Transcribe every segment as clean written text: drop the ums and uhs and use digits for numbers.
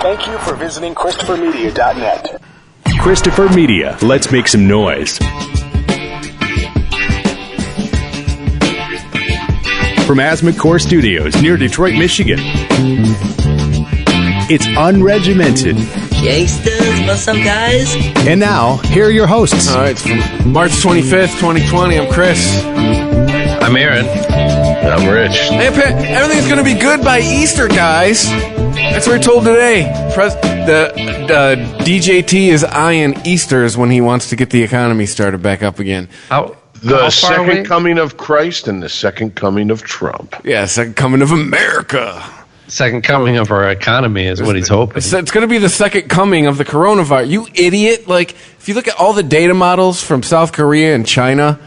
Thank you for visiting ChristopherMedia.net. Christopher Media. Let's make some noise. From Asthma Core Studios near Detroit, Michigan. It's unregimented. Gangsters, what's up, guys? And now, here are your hosts. All right, it's from March 25th, 2020. I'm Chris. I'm Aaron. I'm Rich. Hey, everything's going to be good by Easter, guys. That's what we're told today. The DJT is eyeing Easter's when he wants to get the economy started back up again. The second coming of Christ and the second coming of Trump. Yeah, second coming of America. Second coming of our economy is what he's hoping. It's going to be the second coming of the coronavirus. You idiot. Like, if you look at all the data models from South Korea and China,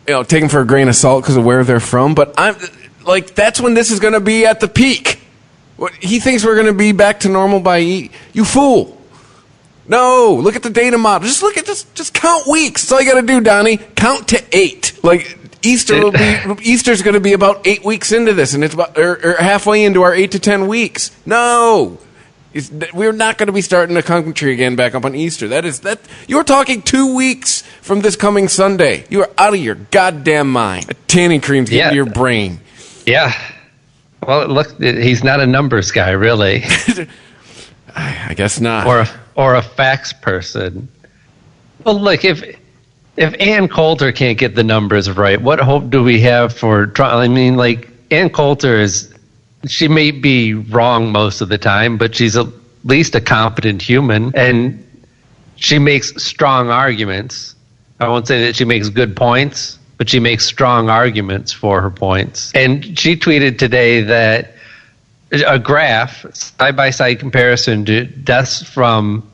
take them for a grain of salt because of where they're from. But that's when this is going to be at the peak. He thinks we're going to be back to normal by you fool. No, look at the data model. Just count weeks. That's all you got to do, Donnie. Count to 8. Like Easter's going to be about 8 weeks into this, and it's about or halfway into our 8 to 10 weeks. No, we're not going to be starting the country again back up on Easter. You're talking 2 weeks from this coming Sunday. You are out of your goddamn mind. A tanning cream's getting to your brain. Yeah. Well, look, he's not a numbers guy, really. I guess not. Or a facts person. Well, look, if Ann Coulter can't get the numbers right, what hope do we have for Trump? I mean, Ann Coulter she may be wrong most of the time, but she's at least a competent human, and she makes strong arguments. I won't say that she makes good points, but she makes strong arguments for her points. And she tweeted today that a graph, side-by-side comparison to deaths from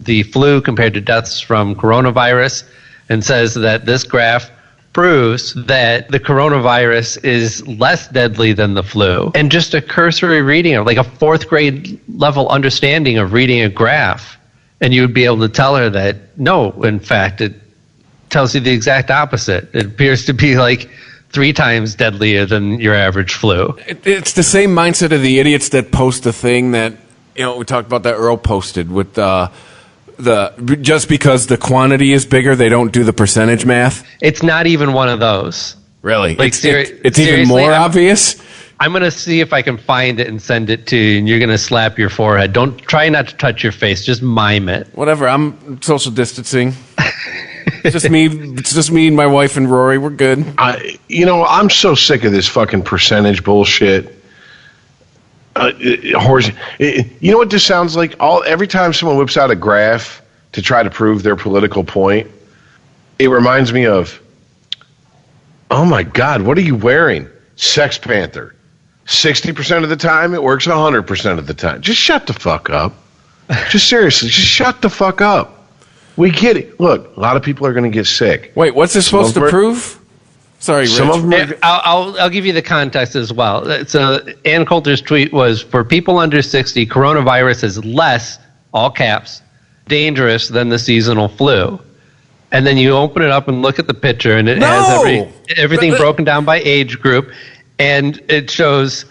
the flu compared to deaths from coronavirus, and says that this graph proves that the coronavirus is less deadly than the flu. And just a cursory reading of, a fourth grade level understanding of reading a graph, and you would be able to tell her that, no, in fact, it tells you the exact opposite. It appears to be 3 times deadlier than your average flu. It's the same mindset of the idiots that post the thing that, we talked about that Earl posted with just because the quantity is bigger, they don't do the percentage math. It's not even one of those. Really? It's even more obvious? I'm going to see if I can find it and send it to you, and you're going to slap your forehead. Try not to touch your face. Just mime it. Whatever. I'm social distancing. It's just me and my wife and Rory. We're good. I'm so sick of this fucking percentage bullshit. You know what this sounds like? Every time someone whips out a graph to try to prove their political point, it reminds me of, oh my God, what are you wearing? Sex Panther. 60% of the time, it works 100% of the time. Just shut the fuck up. Just seriously, just shut the fuck up. We get it. Look, a lot of people are going to get sick. Wait, what's this supposed to prove? Sorry, Rich. Some of them I'll give you the context as well. So Ann Coulter's tweet was, for people under 60, coronavirus is less, all caps, dangerous than the seasonal flu. And then you open it up and look at the picture, and it has everything broken down by age group. And it shows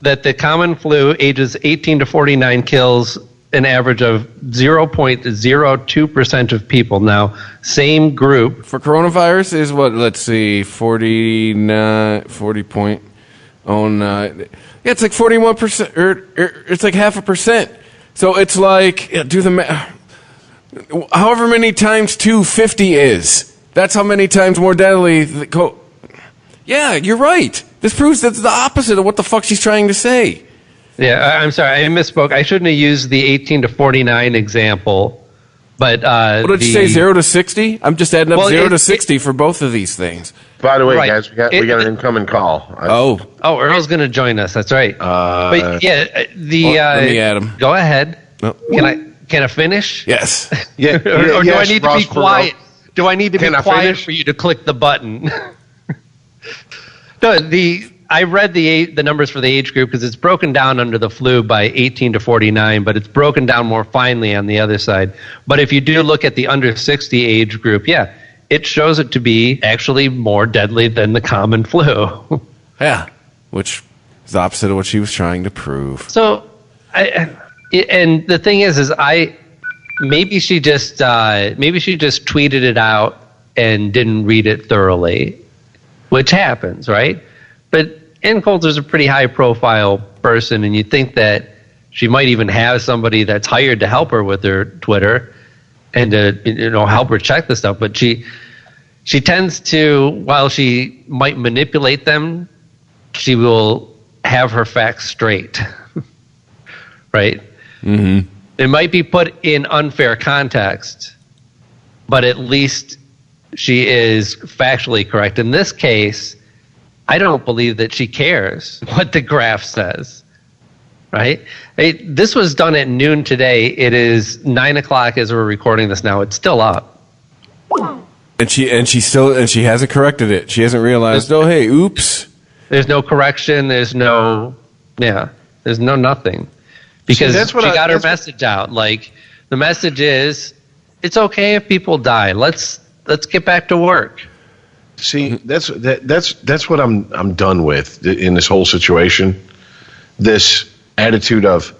that the common flu, ages 18 to 49, kills an average of 0.02% of people. Now, same group. For coronavirus is what? Let's see, 40.09. Yeah, it's 41%, or it's 0.5%. So it's do the math. However many times 250 is. That's how many times more deadly. Yeah, you're right. This proves that's the opposite of what the fuck she's trying to say. Yeah, I'm sorry, I misspoke. I shouldn't have used the 18 to 49 example. But what did you say, 0 to 60? I'm just adding up 0 to 60 for both of these things. By the way, guys, we got an incoming call. Earl's going to join us. That's right. But yeah, let me add him. Go ahead. Oh. Can I finish? Yes. or do I need to be quiet? Do I need to be quiet for you to click the button? No, I read the numbers for the age group because it's broken down under the flu by 18 to 49, but it's broken down more finely on the other side. But if you do look at the under 60 age group, yeah, it shows it to be actually more deadly than the common flu. Yeah, which is the opposite of what she was trying to prove. So And the thing is maybe she just tweeted it out and didn't read it thoroughly, which happens, right? But Ann Coulter's a pretty high profile person, and you think that she might even have somebody that's hired to help her with her Twitter and to help her check the stuff. But she tends to, while she might manipulate them, she will have her facts straight, right? Mm-hmm. It might be put in unfair context, but at least she is factually correct. In this case, I don't believe that she cares what the graph says, right? This was done at noon today. It is 9 o'clock as we're recording this now. It's still up. And she hasn't corrected it. She hasn't realized, hey, oops. There's no correction. There's no nothing. Because she got her message out. Like, the message is, it's okay if people die. Let's get back to work. See, that's what I'm done with in this whole situation. This attitude of,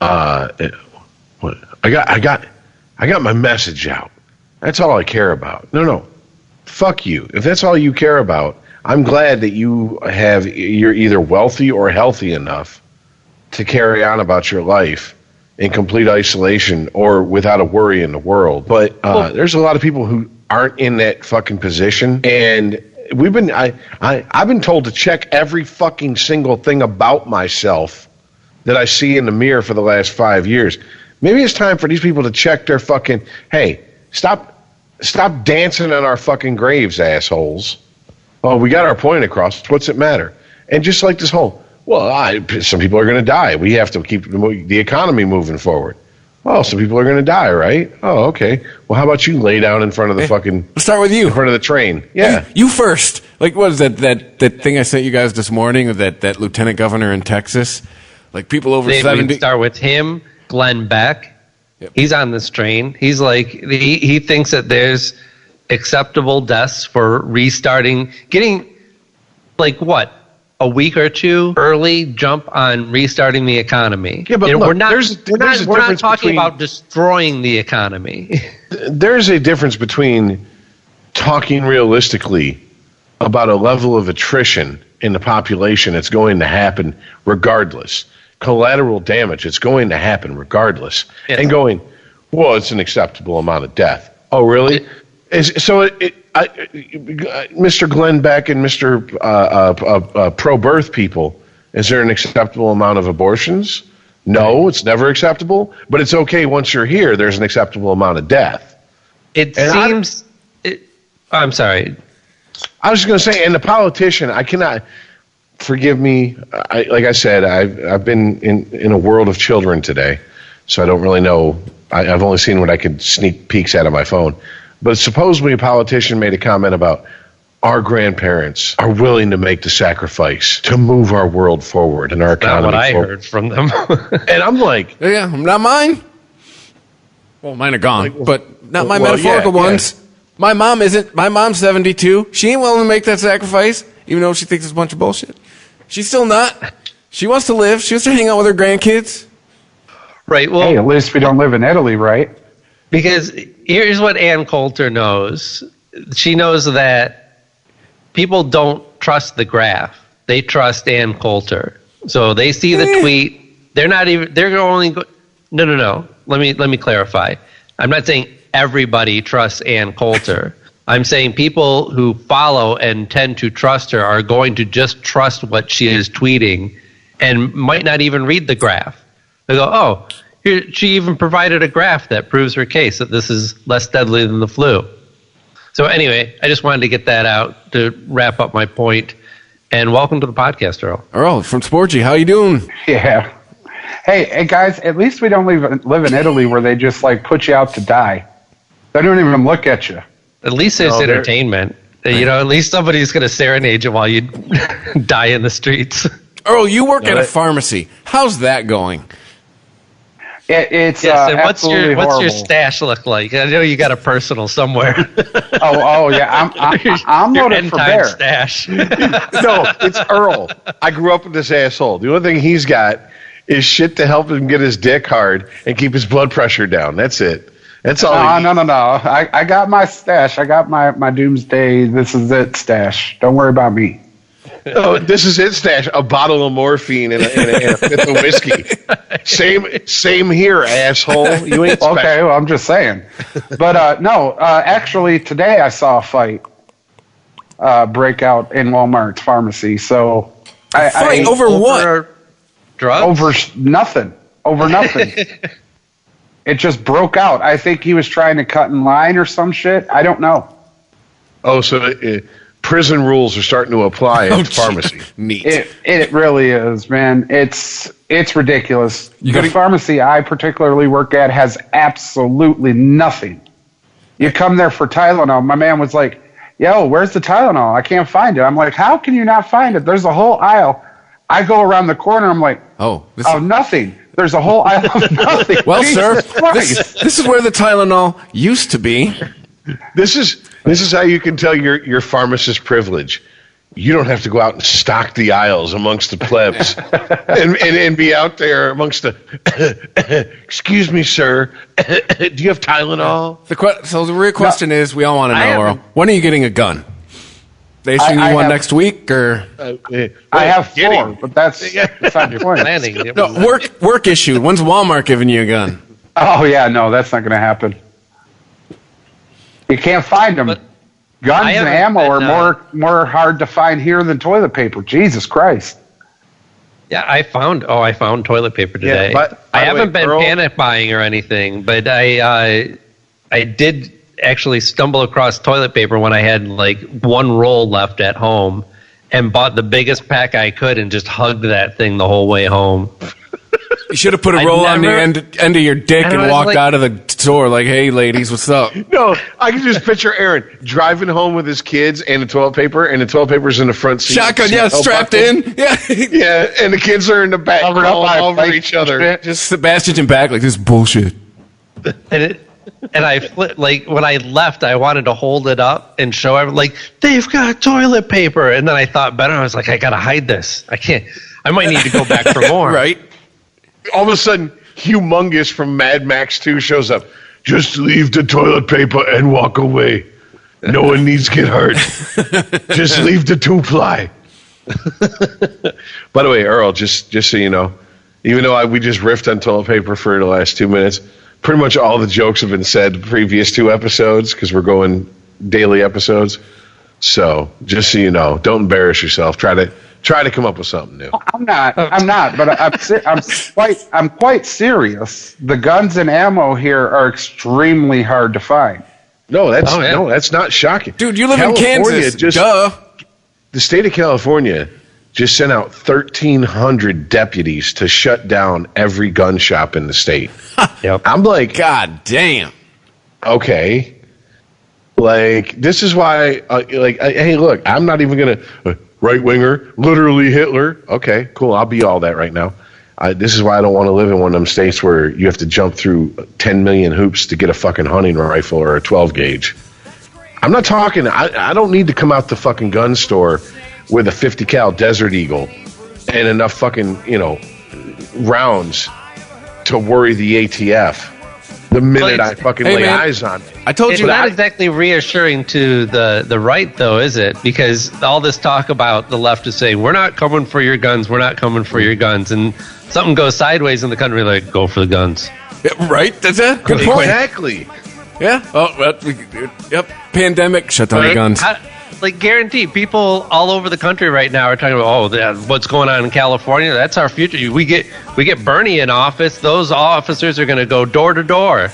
I got my message out. That's all I care about. No, fuck you. If that's all you care about, I'm glad that you're either wealthy or healthy enough to carry on about your life in complete isolation or without a worry in the world. But there's a lot of people who aren't in that fucking position, and I've been told to check every fucking single thing about myself that I see in the mirror for the last 5 years. Maybe it's time for these people to check their fucking, hey, stop dancing on our fucking graves, assholes. Oh, we got our point across. What's it matter? And just like this whole, some people are going to die. We have to keep the economy moving forward. Oh, some people are going to die, right? Oh, okay. Well, how about you lay down in front of the fucking... Let's start with you. In front of the train. Yeah. You first. Like, what is that thing I sent you guys this morning with that lieutenant governor in Texas? Like, people over 70... We start with him, Glenn Beck. Yep. He's on this train. He's like... He thinks that there's acceptable deaths for restarting... Getting, like, what? A week or two early jump on restarting the economy. Yeah, but look, we're not talking about destroying the economy. There's a difference between talking realistically about a level of attrition in the population that's going to happen regardless. Collateral damage, it's going to happen regardless. And going, well, it's an acceptable amount of death. Oh, really? Mr. Glenn Beck and Mr. Pro-birth people, is there an acceptable amount of abortions? No, it's never acceptable. But it's okay once you're here, there's an acceptable amount of death. I'm sorry. I was just going to say, and the politician, I cannot, forgive me, like I said, I've been in a world of children today, so I don't really know. I've only seen what I could sneak peeks at on my phone. But supposedly a politician made a comment about our grandparents are willing to make the sacrifice to move our world forward and our economy forward. Not what I forward. heard from them. And I'm like... Yeah, not mine. Well, mine are gone, but not my metaphorical ones. Yeah. My mom isn't. My mom's 72. She ain't willing to make that sacrifice, even though she thinks it's a bunch of bullshit. She's still not. She wants to live. She wants to hang out with her grandkids. Right, well... Hey, at least we don't live in Italy, right? Because here's what Ann Coulter knows. She knows that people don't trust the graph. They trust Ann Coulter. So they see the tweet. They're not even. They're only. No. Let me clarify. I'm not saying everybody trusts Ann Coulter. I'm saying people who follow and tend to trust her are going to just trust what she is tweeting, and might not even read the graph. They go, oh. She even provided a graph that proves her case that this is less deadly than the flu. So anyway, I just wanted to get that out to wrap up my point. And welcome to the podcast, Earl. Earl from Sporgy, how you doing? Yeah. Hey, guys, at least we don't live in Italy where they just like put you out to die. They don't even look at you. At least there's entertainment. At least somebody's going to serenade you while you die in the streets. Earl, you work at a pharmacy. How's that going? It's and absolutely what's your horrible. stash look like? I know you got a personal somewhere. Oh yeah, I'm loaded for bear. Stash. No, it's Earl. I grew up with this asshole. The only thing he's got is shit to help him get his dick hard and keep his blood pressure down. That's it. That's all. No. I got my stash. I got my doomsday. This is it stash. Don't worry about me. Oh, this is it stash. A bottle of morphine and a fifth of whiskey. Same here, asshole. You ain't special. Okay, well, I'm just saying. But no, actually, today I saw a fight break out in Walmart's pharmacy. So Fight over what? Drugs? Over nothing. Over nothing. It just broke out. I think he was trying to cut in line or some shit. I don't know. Oh, so prison rules are starting to apply at the pharmacy. Neat. It really is, man. It's ridiculous. The pharmacy I particularly work at has absolutely nothing. You come there for Tylenol. My man was like, yo, where's the Tylenol? I can't find it. I'm like, how can you not find it? There's a whole aisle. I go around the corner. I'm like, nothing. There's a whole aisle of nothing. Well, sir, this is where the Tylenol used to be. This is how you can tell your pharmacist privilege. You don't have to go out and stock the aisles amongst the plebs and be out there amongst the. Excuse me, sir. Do you have Tylenol? So the real question is, we all want to know, Earl, when are you getting a gun? They issuing you one next week, or I have 4, but that's beside the point. Planning. no work issue? When's Walmart giving you a gun? Oh yeah, no, that's not going to happen. You can't find them. But guns and ammo are more hard to find here than toilet paper. Jesus Christ. Yeah, I found toilet paper today. Yeah, but I haven't been panic buying or anything, but I did actually stumble across toilet paper when I had like one roll left at home and bought the biggest pack I could and just hugged that thing the whole way home. You should have put a roll on the end of your dick and walked out of the store like, hey, ladies, what's up? No, I can just picture Aaron driving home with his kids and the toilet paper, and the toilet paper's in the front seat. Shotgun, strapped in. Yeah. Yeah, and the kids are in the back all over each other. Just Sebastian's in back like, this is bullshit. And I flipped, like, when I left, I wanted to hold it up and show everyone, like, they've got toilet paper. And then I thought better. I was like, I got to hide this. I might need to go back for more. Right? All of a sudden, Humongous from Mad Max 2 shows up. Just leave the toilet paper and walk away. No one needs to get hurt. Just leave the 2-ply. By the way, Earl, just so you know, even though we just riffed on toilet paper for the last 2 minutes, pretty much all the jokes have been said the previous 2 episodes because we're going daily episodes. So just so you know, don't embarrass yourself. Try to come up with something new. I'm not, but I'm quite serious. The guns and ammo here are extremely hard to find. No, that's not shocking. Dude, you live in Kansas. Duh. The state of California just sent out 1,300 deputies to shut down every gun shop in the state. Yep. I'm like, God damn. Okay. Like, this is why, hey, look, I'm not even going to, right-winger, literally Hitler. Okay, cool, I'll be all that right now. This is why I don't want to live in one of them states where you have to jump through 10 million hoops to get a fucking hunting rifle or a 12-gauge. I'm not talking, I don't need to come out the fucking gun store with a 50 cal Desert Eagle and enough fucking, rounds to worry the ATF the minute I fucking lay eyes on it. I told you it's not exactly reassuring to the right, though, is it? Because all this talk about the left is saying, we're not coming for your guns, we're not coming for your guns. And something goes sideways in the country, like, go for the guns. Yeah, right? That's it? Good point. Exactly. Yeah. Oh, well, yep. Pandemic, shut down the guns. Guaranteed, people all over the country right now are talking about, what's going on in California? That's our future. We get Bernie in office. Those officers are going to go door to door.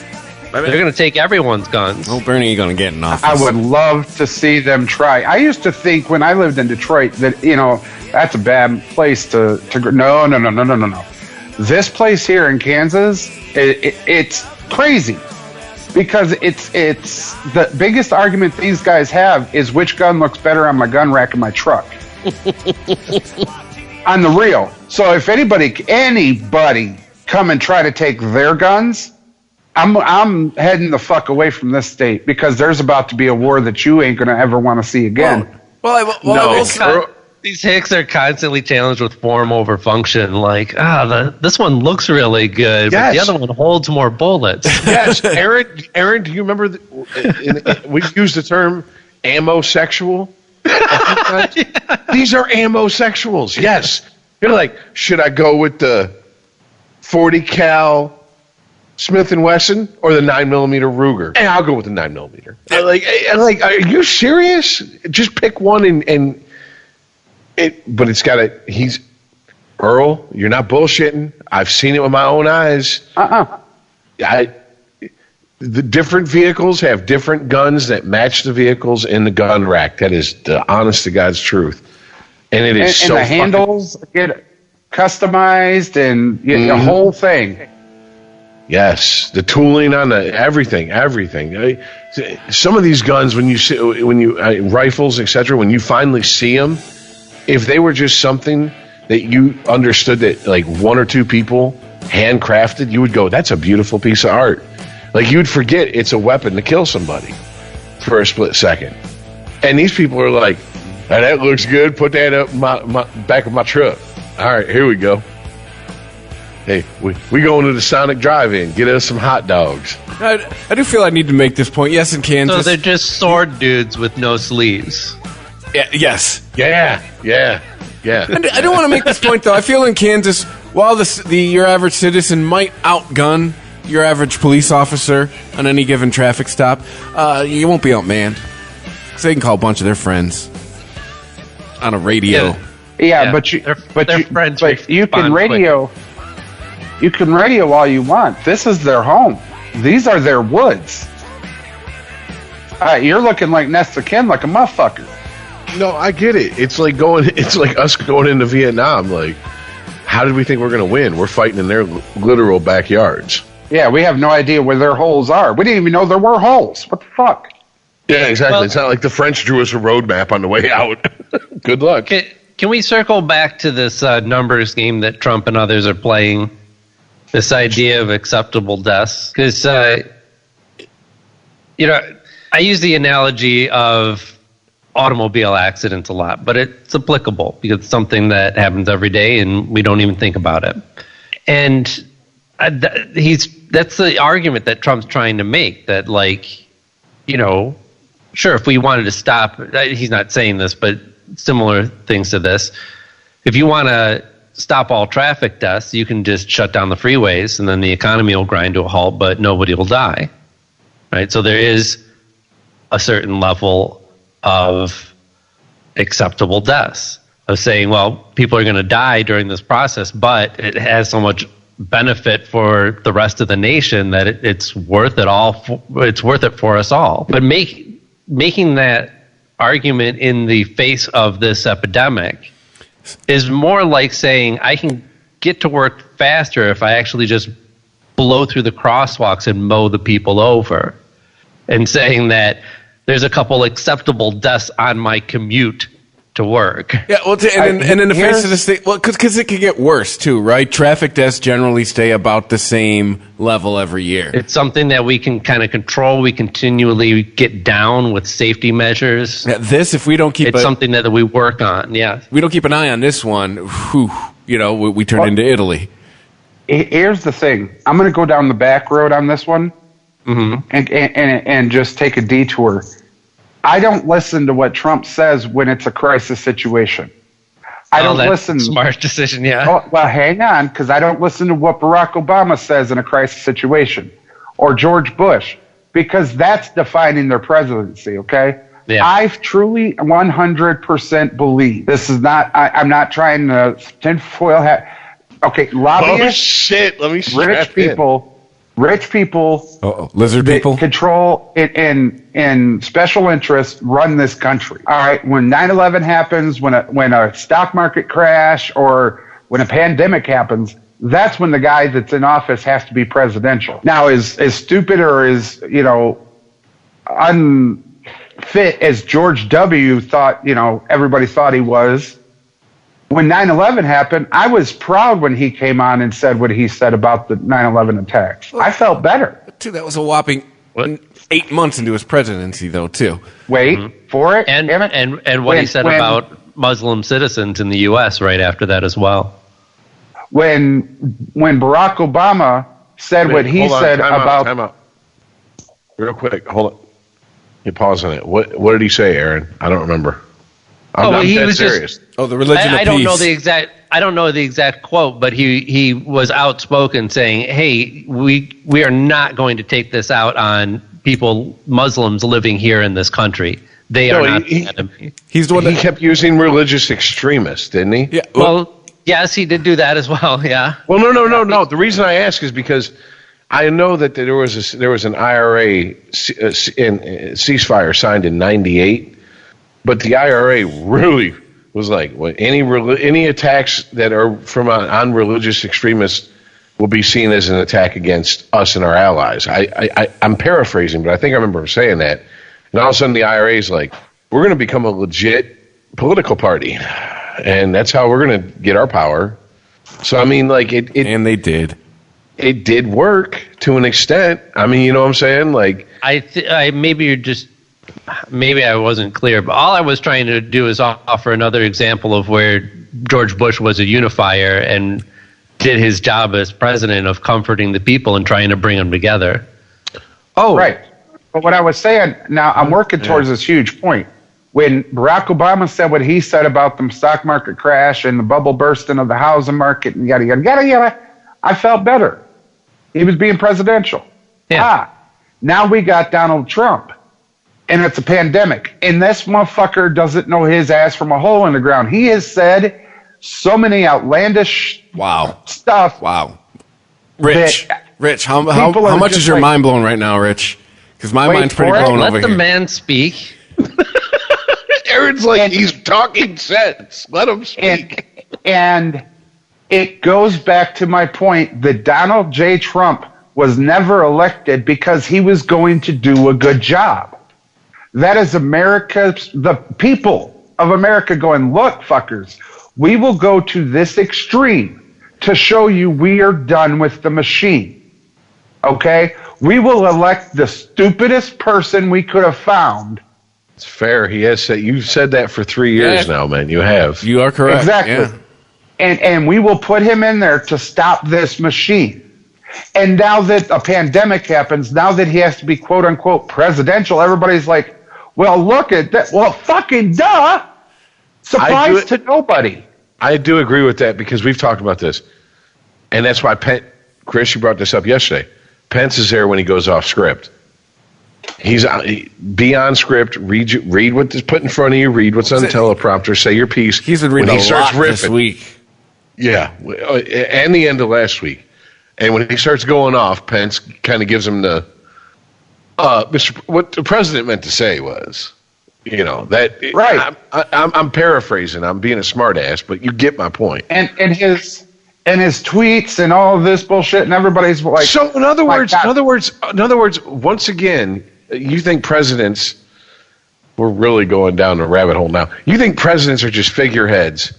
They're going to take everyone's guns. Oh, Bernie, you're going to get in office. I would love to see them try. I used to think when I lived in Detroit that, that's a bad place to no. This place here in Kansas, it's crazy. Because it's the biggest argument these guys have is which gun looks better on my gun rack in my truck. On the real. So if anybody come and try to take their guns, I'm heading the fuck away from this state because there's about to be a war that you ain't gonna ever want to see again. No, These hicks are constantly challenged with form over function. Like, this one looks really good, but the other one holds more bullets. Yes, Aaron, do you remember? We used the term ammo-sexual. These are ammo-sexuals. Yes, you're like, should I go with the 40 cal Smith & Wesson or the 9mm Ruger? Hey, I'll go with the 9mm. Like, are you serious? Just pick one and but it's got he's Earl, you're not bullshitting. I've seen it with my own eyes. The different vehicles have different guns that match the vehicles in the gun rack. That is the honest to God's truth. And it is and the handles get customized and the whole thing. Yes, the tooling on the everything. Some of these guns, rifles, etc., when you finally see them, if they were just something that you understood that like one or two people handcrafted, you would go, "That's a beautiful piece of art." Like you'd forget it's a weapon to kill somebody for a split second. And these people are like, "Oh, that looks good. Put that up my back of my truck. All right, here we go. Hey, we going to the Sonic Drive-In. Get us some hot dogs." I do feel I need to make this point. Yes, in Kansas. So they're just sword dudes with no sleeves. Yeah, yes. Yeah. I do want to make this point, though. I feel in Kansas, while your average citizen might outgun your average police officer on any given traffic stop, you won't be outmanned. Because they can call a bunch of their friends on a radio. Yeah, but you can radio. You can radio all you want. This is their home. These are their woods. You're looking like next of kin, like a motherfucker. No, I get it. It's like us going into Vietnam. Like, how did we think we're going to win? We're fighting in their literal backyards. Yeah, we have no idea where their holes are. We didn't even know there were holes. What the fuck? Yeah, exactly. Well, it's not like the French drew us a road map on the way out. Good luck. Can we circle back to this numbers game that Trump and others are playing? This idea of acceptable deaths? Because, I use the analogy of automobile accidents a lot, but it's applicable because it's something that happens every day and we don't even think about it. And that's the argument that Trump's trying to make, that sure, if we wanted to stop, he's not saying this, but similar things to this, if you want to stop all traffic deaths, you can just shut down the freeways and then the economy will grind to a halt, but nobody will die, right? So there is a certain level of acceptable deaths, of saying, well, people are going to die during this process, but it has so much benefit for the rest of the nation that it's worth it all. It's worth it for us all. But making that argument in the face of this epidemic is more like saying I can get to work faster if I actually just blow through the crosswalks and mow the people over, and saying that there's a couple acceptable deaths on my commute to work. Yeah, well, and in the face of this thing, well, because it could get worse too, right? Traffic deaths generally stay about the same level every year. It's something that we can kind of control. We continually get down with safety measures. Yeah, if we don't keep it's something that we work on. Yeah, we don't keep an eye on this one. We turn into Italy. Here's the thing. I'm going to go down the back road on this one, and just take a detour. I don't listen to what Trump says when it's a crisis situation. I don't listen. Smart decision, yeah. Oh, well, hang on, because I don't listen to what Barack Obama says in a crisis situation, or George Bush, because that's defining their presidency. Okay. Yeah. I truly 100% believe this is not. I'm not trying to tinfoil hat. Okay, lobbyists. Oh shit! Let me Rich people, lizard people, control it, and special interests run this country. All right, when 9/11 happens, when a stock market crash, or when a pandemic happens, that's when the guy that's in office has to be presidential. Now, as stupid or as unfit as George W. thought, everybody thought he was. When 9/11 happened, I was proud when he came on and said what he said about the 9/11 attacks. I felt better. Too, that was a whopping 8 months into his presidency, though, too. Wait for it. And what he said about Muslim citizens in the U.S. right after that as well. When Barack Obama said what he said about... Time out. Real quick, hold on. You pause on it. What did he say, Aaron? I don't remember. I'm he dead was serious. The religion of I don't peace. know the exact. I don't know the exact quote, but he was outspoken saying, "Hey, we are not going to take this out on people, Muslims living here in this country. They are not the enemy." He's the one He that kept using religious extremists, didn't he? Yeah. Well, yes, he did do that as well. Yeah. Well, no. The reason I ask is because I know that there was an IRA ceasefire signed in '98, but the IRA really was like, any attacks that are from on religious extremists will be seen as an attack against us and our allies. I'm paraphrasing, but I think I remember him saying that. And all of a sudden, the IRA is like, we're going to become a legit political party, and that's how we're going to get our power. So I mean, like and they did. It did work to an extent. I mean, you know what I'm saying? Like, maybe I wasn't clear, but all I was trying to do is offer another example of where George Bush was a unifier and did his job as president of comforting the people and trying to bring them together. Oh, right. But what I was saying, now I'm working towards this huge point. When Barack Obama said what he said about the stock market crash and the bubble bursting of the housing market and yada, yada, yada, yada, I felt better. He was being presidential. Yeah. Now we got Donald Trump, and it's a pandemic. And this motherfucker doesn't know his ass from a hole in the ground. He has said so many outlandish stuff. Wow. Rich, how people are much just is your like- mind blown right now, Rich? Because my Wait mind's pretty for it. blown Let over the here. man speak. Aaron's like, he's talking sense. Let him speak. And it goes back to my point that Donald J. Trump was never elected because he was going to do a good job. That is the people of America going, look, fuckers, we will go to this extreme to show you we are done with the machine. Okay? We will elect the stupidest person we could have found. It's fair. He has said, you've said that for 3 years now, man. You have. You are correct. Exactly. Yeah. And we will put him in there to stop this machine. And now that a pandemic happens, now that he has to be quote unquote presidential, everybody's like, well, look at that. Well, fucking duh. Surprise to nobody. I do agree with that because we've talked about this. And that's why Chris, you brought this up yesterday. Pence is there when he goes off script. Be on script, read what's put in front of you, read what's on the teleprompter, say your piece. He's been reading a lot this week. Yeah, and the end of last week. And when he starts going off, Pence kind of gives him the, what the president meant to say was, that. Right. I'm paraphrasing. I'm being a smartass, but you get my point. And his tweets and all of this bullshit, and everybody's like. So in other words, once again, you think presidents? We're really going down the rabbit hole now. You think presidents are just figureheads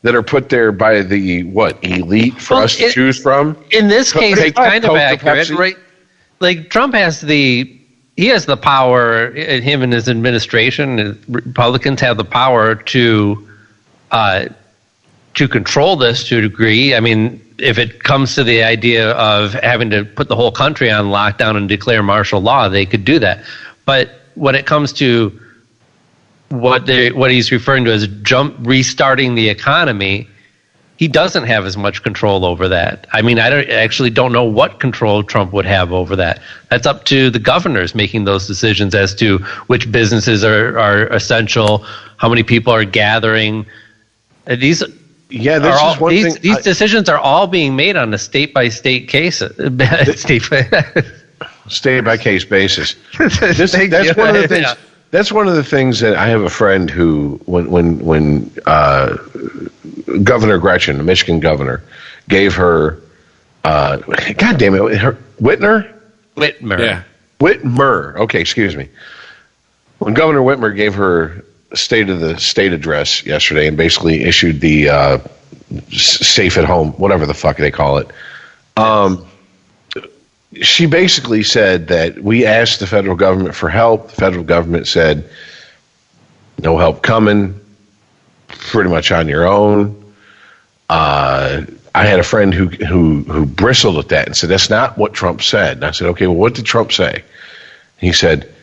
that are put there by the elite for us to choose from? In this case, it's kind of Coke, accurate, Pepsi. right? Like Trump has the power, and him and his administration, and Republicans have the power to control this to a degree. I mean, if it comes to the idea of having to put the whole country on lockdown and declare martial law, they could do that. But when it comes to what he's referring to as restarting the economy, he doesn't have as much control over that. I mean, I actually don't know what control Trump would have over that. That's up to the governors making those decisions as to which businesses are essential, how many people are gathering. These decisions are all being made on a state-by-state case. State-by-case basis. That's one of the things. That's one of the things that I have a friend who, when Governor Gretchen, the Michigan governor, gave her, God damn it, her Whitmer. Yeah. Whitmer. Okay, excuse me. When Governor Whitmer gave her State of the State address yesterday and basically issued the safe at home, whatever the fuck they call it, she basically said that we asked the federal government for help. The federal government said, no help coming. pretty much on your own. I had a friend who bristled at that and said, that's not what Trump said. And I said, okay, well, what did Trump say? He said,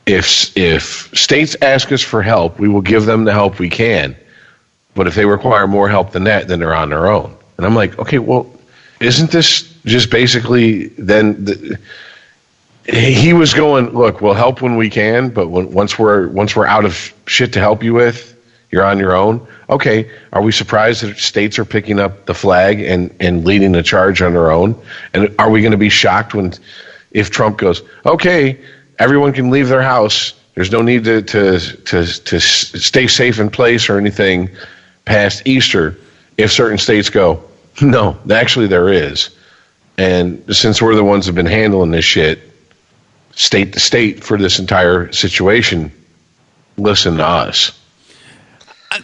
if states ask us for help, we will give them the help we can. But if they require more help than that, then they're on their own. And I'm like, okay, well, isn't this just basically then he was going, look, we'll help when we can, but once we're out of shit to help you with, you're on your own. Okay, are we surprised that states are picking up the flag and leading the charge on their own? And are we going to be shocked if Trump goes, okay, everyone can leave their house, there's no need to stay safe in place or anything past Easter, if certain states go, no, actually there is. And since we're the ones who've been handling this shit state to state for this entire situation, listen to us.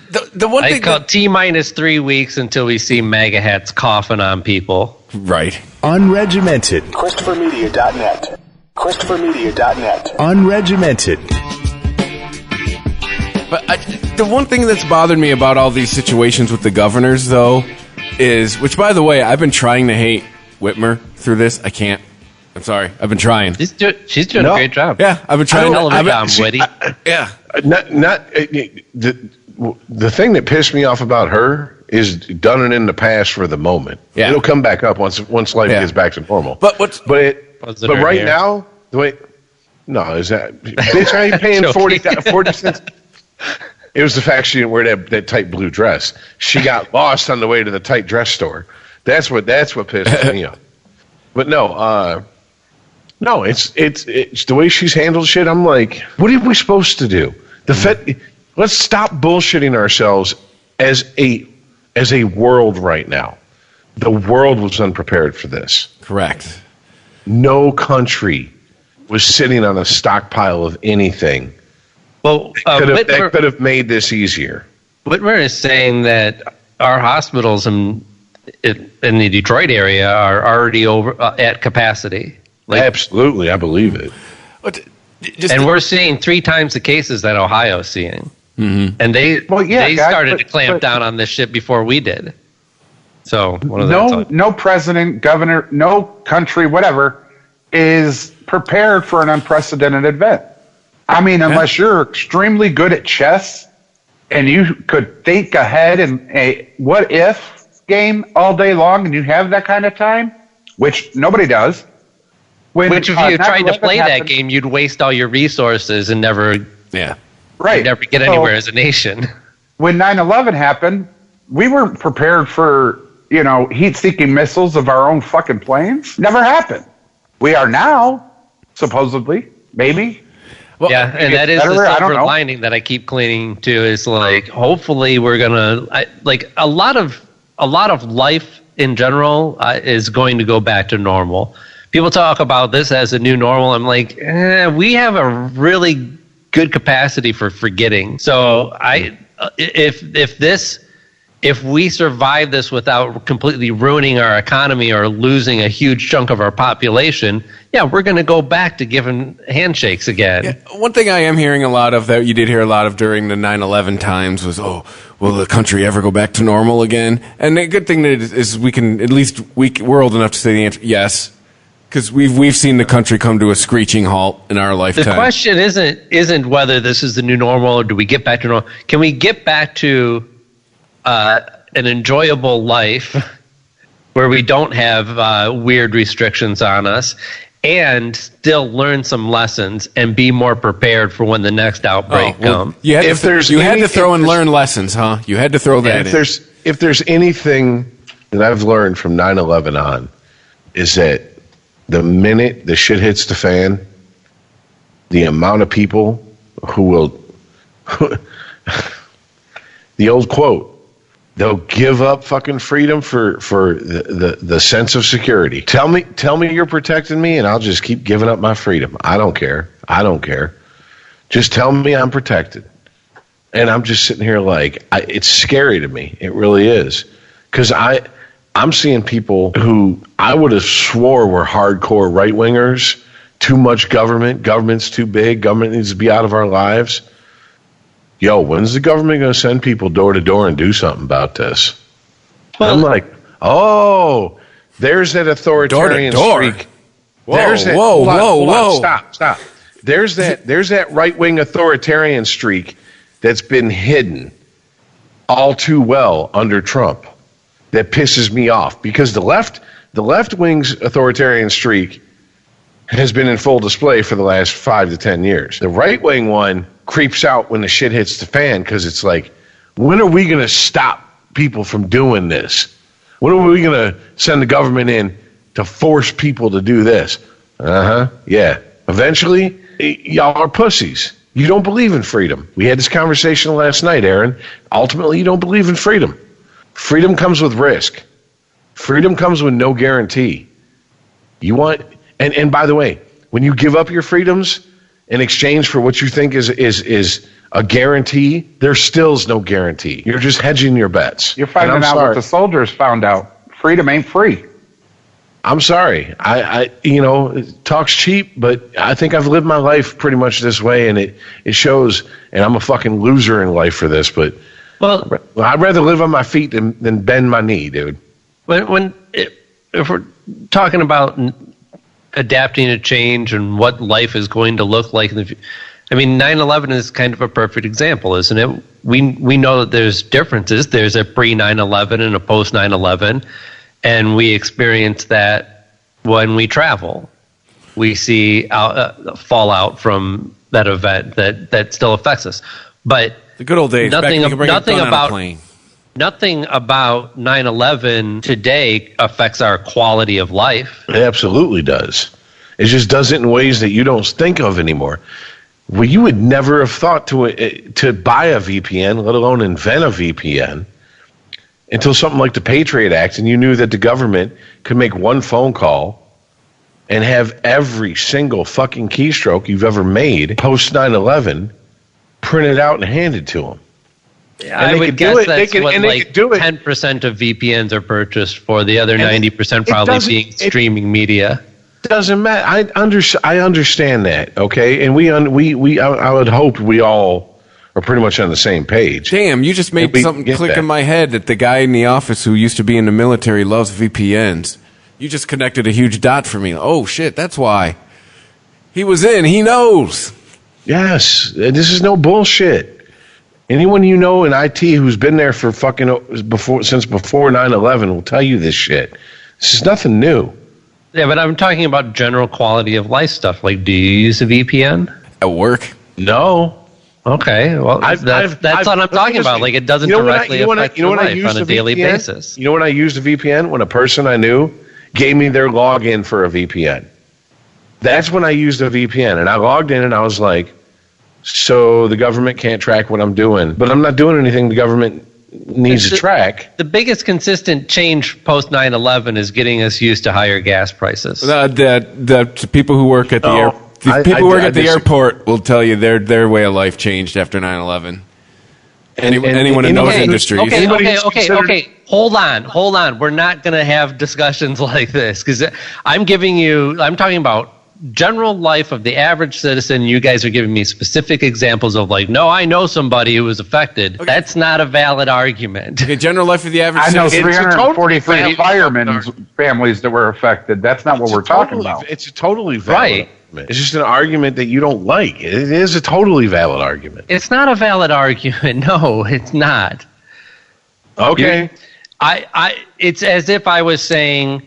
The one thing I call T-minus 3 weeks until we see MAGA hats coughing on people. Right. Unregimented. ChristopherMedia.net. ChristopherMedia.net. Unregimented. But the one thing that's bothered me about all these situations with the governors, though, is, which, by the way, I've been trying to hate Whitmer through this. I can't. I'm sorry. I've been trying. She's doing a great job. Yeah, I've been trying. Witty. Yeah. The thing that pissed me off about her is done it in the past for the moment. Yeah. It'll come back up once life gets back to normal. But right hair? now, the way, no, is that bitch? I ain't paying 40 cents. It was the fact she didn't wear that tight blue dress. She got lost on the way to the tight dress store. That's what pissed me off. But no, it's the way she's handled shit. I'm like, what are we supposed to do? The Fed. Let's stop bullshitting ourselves as a world right now. The world was unprepared for this. Correct. No country was sitting on a stockpile of anything. Well, that could have made this easier. Whitmer is saying that our hospitals in the Detroit area are already over at capacity. Absolutely, I believe it. And we're seeing 3 times the cases that Ohio's seeing. Mm-hmm. And they started to clamp down on this shit before we did. So no president, governor, no country, whatever, is prepared for an unprecedented event. I mean, unless you're extremely good at chess and you could think ahead in a what if game all day long and you have that kind of time, which nobody does. Which if you tried to play that game, you'd waste all your resources and never get anywhere as a nation. When 9/11 happened, we weren't prepared for, heat-seeking missiles of our own fucking planes. Never happened. We are now, supposedly, maybe. Well, yeah, and that is the silver lining that I keep clinging to is like, hopefully we're gonna a lot of life in general is going to go back to normal. People talk about this as a new normal. I'm like, we have a really good capacity for forgetting. So if we survive this without completely ruining our economy or losing a huge chunk of our population, we're going to go back to giving handshakes again. Yeah, one thing I am hearing a lot of that you did hear a lot of during the 9/11 times was, will the country ever go back to normal again? And the good thing is we can at least we're old enough to say the answer yes. Because we've seen the country come to a screeching halt in our lifetime. The question isn't whether this is the new normal or do we get back to normal. Can we get back to an enjoyable life where we don't have weird restrictions on us and still learn some lessons and be more prepared for when the next outbreak comes? You had to throw and learn lessons, huh? You had to throw that in. If there's anything that I've learned from 9/11 on, is that the minute the shit hits the fan, the amount of people who will, the old quote, they'll give up fucking freedom for the sense of security. Tell me you're protecting me and I'll just keep giving up my freedom. I don't care. Just tell me I'm protected. And I'm just sitting here like, it's scary to me. It really is. Because I'm seeing people who I would have swore were hardcore right-wingers, too much government's too big, government needs to be out of our lives. yo, when's the government going to send people door to door and do something about this? Well, I'm like, oh, there's that authoritarian Door-to-door? streak. Whoa, There's that, whoa, hold on, whoa, hold on, whoa. Stop. There's that right-wing authoritarian streak that's been hidden all too well under Trump that pisses me off, because the left wing's authoritarian streak has been in full display for the last 5 to 10 years. The right-wing one creeps out when the shit hits the fan, because it's like, when are we going to stop people from doing this? When are we going to send the government in to force people to do this? Yeah. Eventually, y'all are pussies. You don't believe in freedom. We had this conversation last night, Aaron. Ultimately, you don't believe in freedom. Freedom comes with risk. Freedom comes with no guarantee. You want, and by the way, when you give up your freedoms in exchange for what you think is a guarantee, there still is no guarantee. You're just hedging your bets. You're finding out what the soldiers found out. Freedom ain't free. I'm sorry. I talk's cheap, but I think I've lived my life pretty much this way, and it shows. And I'm a fucking loser in life for this, but I'd rather live on my feet than bend my knee, dude. If we're talking about adapting to change and what life is going to look like in the future, I mean, 9/11 is kind of a perfect example, isn't it? We know that there's differences. There's a pre-9/11 and a post-9/11. And we experience that when we travel. We see fallout from that event that still affects us. But the good old days. Nothing about 9/11 today affects our quality of life. It absolutely does. It just does it in ways that you don't think of anymore. Well, you would never have thought to buy a VPN, let alone invent a VPN, until something like the Patriot Act, and you knew that the government could make one phone call and have every single fucking keystroke you've ever made post 9/11 printed out and handed to them. Yeah, I would guess that's what like 10% of VPNs are purchased for. The other 90% probably being streaming media. Doesn't matter. I understand that, okay? And I would hope we all are pretty much on the same page. Damn, you just made something click in my head that the guy in the office who used to be in the military loves VPNs. You just connected a huge dot for me. Oh, shit, that's why. He was in. He knows. Yes. This is no bullshit. Anyone you know in IT who's been there for since before 9/11 will tell you this shit. This is nothing new. Yeah, but I'm talking about general quality of life stuff. Like, do you use a VPN? At work? No. Okay, well, that's what I'm talking about. Like, it doesn't directly affect your life on a daily basis. You know when I used a VPN? When a person I knew gave me their login for a VPN. That's when I used a VPN. And I logged in and I was like, so the government can't track what I'm doing. But I'm not doing anything the government needs to track. The biggest consistent change post 9/11 is getting us used to higher gas prices. The people who work at the airport. People who work at the airport will tell you their way of life changed after 9/11. Anyone in those industries. Okay. Hold on. We're not going to have discussions like this because I'm talking about general life of the average citizen. You guys are giving me specific examples of like, no, I know somebody who was affected. Okay. That's not a valid argument. Okay, general life of the average citizen. I know 343 totally firemen's families that were affected. That's not what we're talking about. It's a totally valid argument. It's just an argument that you don't like. It is a totally valid argument. It's not a valid argument. No, it's not. Okay. It's as if I was saying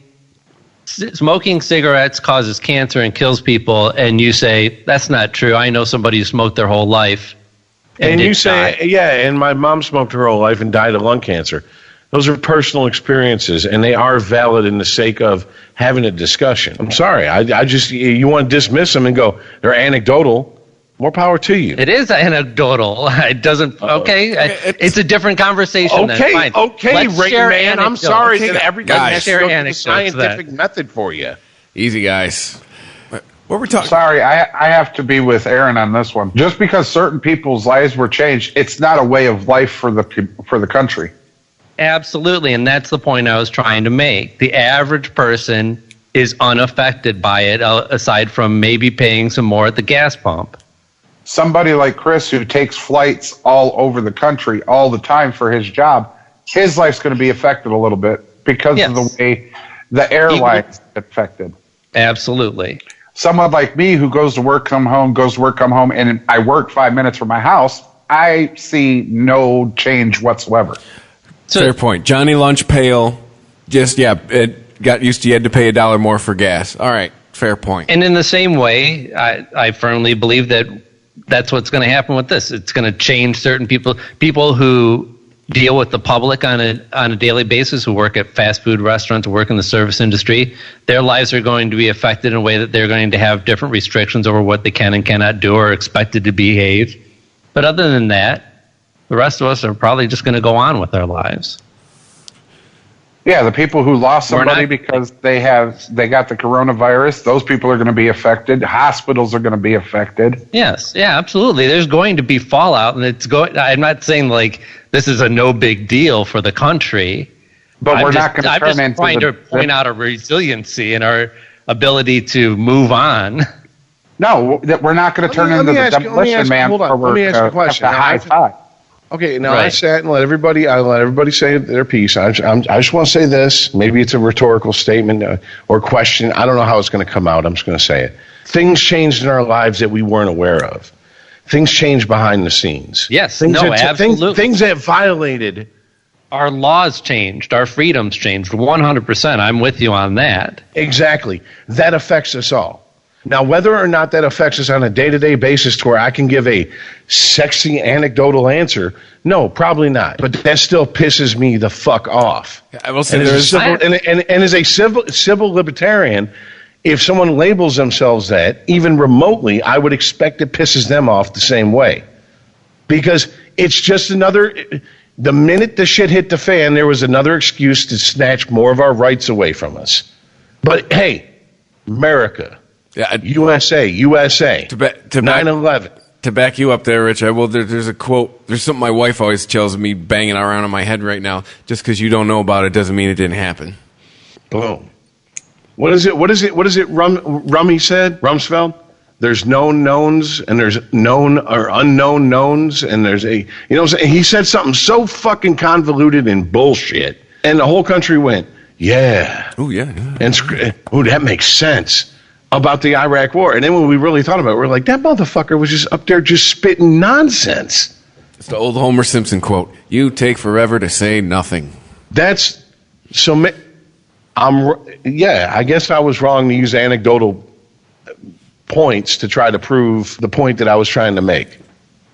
smoking cigarettes causes cancer and kills people, and you say that's not true. I know somebody who smoked their whole life, and you say, yeah, and my mom smoked her whole life and died of lung cancer. Those are personal experiences, and they are valid in the sake of having a discussion. I'm sorry, I just you want to dismiss them and go they're anecdotal. More power to you. It is anecdotal. It doesn't. Okay, it's a different conversation. Okay, Let's Rain Man. I'm sorry that everybody has to go the scientific method for you. Easy, guys. What we're talking? Sorry, I have to be with Aaron on this one. Just because certain people's lives were changed, it's not a way of life for the country. Absolutely, and that's the point I was trying to make. The average person is unaffected by it, aside from maybe paying some more at the gas pump. somebody like Chris who takes flights all over the country all the time for his job, his life's going to be affected a little bit because of the way the airlines get affected. Absolutely. Someone like me who goes to work, come home, and I work 5 minutes from my house, I see no change whatsoever. Fair point. Johnny Lunch Pail, it got used to you had to pay $1 more for gas. All right, fair point. And in the same way, I firmly believe that that's what's going to happen with this. It's going to change certain people who deal with the public on a daily basis, who work at fast food restaurants, who work in the service industry. Their lives are going to be affected in a way that they're going to have different restrictions over what they can and cannot do or expected to behave. But other than that, the rest of us are probably just going to go on with our lives. Yeah, the people who lost somebody because they got the coronavirus, those people are going to be affected. Hospitals are going to be affected. Yes, yeah, absolutely. There's going to be fallout, and I'm not saying like this is a no big deal for the country, but we're not going to turn into. I'm just trying to point out our resiliency and our ability to move on. No, we're not going to turn into the demolition man. Hold on. Let me ask you a question. High five. Okay, now I sat and let everybody say their piece. I just want to say this. Maybe it's a rhetorical statement or question. I don't know how it's going to come out. I'm just going to say it. Things changed in our lives that we weren't aware of. Things changed behind the scenes. Yes, absolutely. Things that violated. Our laws changed. Our freedoms changed 100%. I'm with you on that. Exactly. That affects us all. Now, whether or not that affects us on a day-to-day basis to where I can give a sexy anecdotal answer, no, probably not. But that still pisses me the fuck off. I will say and as a civil libertarian, if someone labels themselves that, even remotely, I would expect it pisses them off the same way. Because it's just the minute the shit hit the fan, there was another excuse to snatch more of our rights away from us. But hey, America. Yeah, USA. To 9/11. To back you up there, Rich, there's a quote. There's something my wife always tells me, banging around in my head right now. Just because you don't know about it doesn't mean it didn't happen. Boom. What is it? Rummy said? Rumsfeld? There's known knowns and there's known or unknown knowns and there's he said something so fucking convoluted and bullshit, and the whole country went, yeah. Oh yeah. And that makes sense. About the Iraq war. And then when we really thought about it, we're like, that motherfucker was just up there just spitting nonsense. It's the old Homer Simpson quote, you take forever to say nothing. That's so I guess I was wrong to use anecdotal points to try to prove the point that I was trying to make.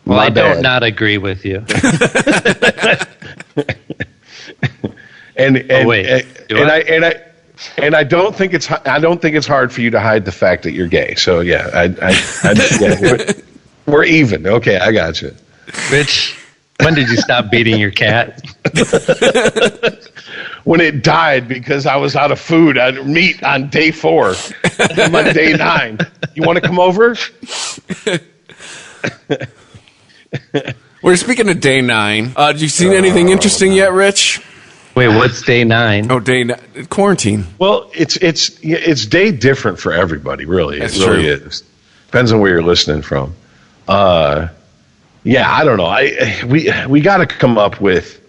Well, I don't not agree with you. And I don't think it's hard for you to hide the fact that you're gay. So yeah, we're even. Okay, I got you. Rich, when did you stop beating your cat? When it died because I was out of food, meat on day 4. I'm on day 9. You want to come over? We're speaking of day 9. Have you seen anything interesting yet, Rich? Wait, what's day 9? Oh, day 9. Quarantine. Well, it's day different for everybody, really. That's it really is. Depends on where you're listening from. I don't know. We got to come up with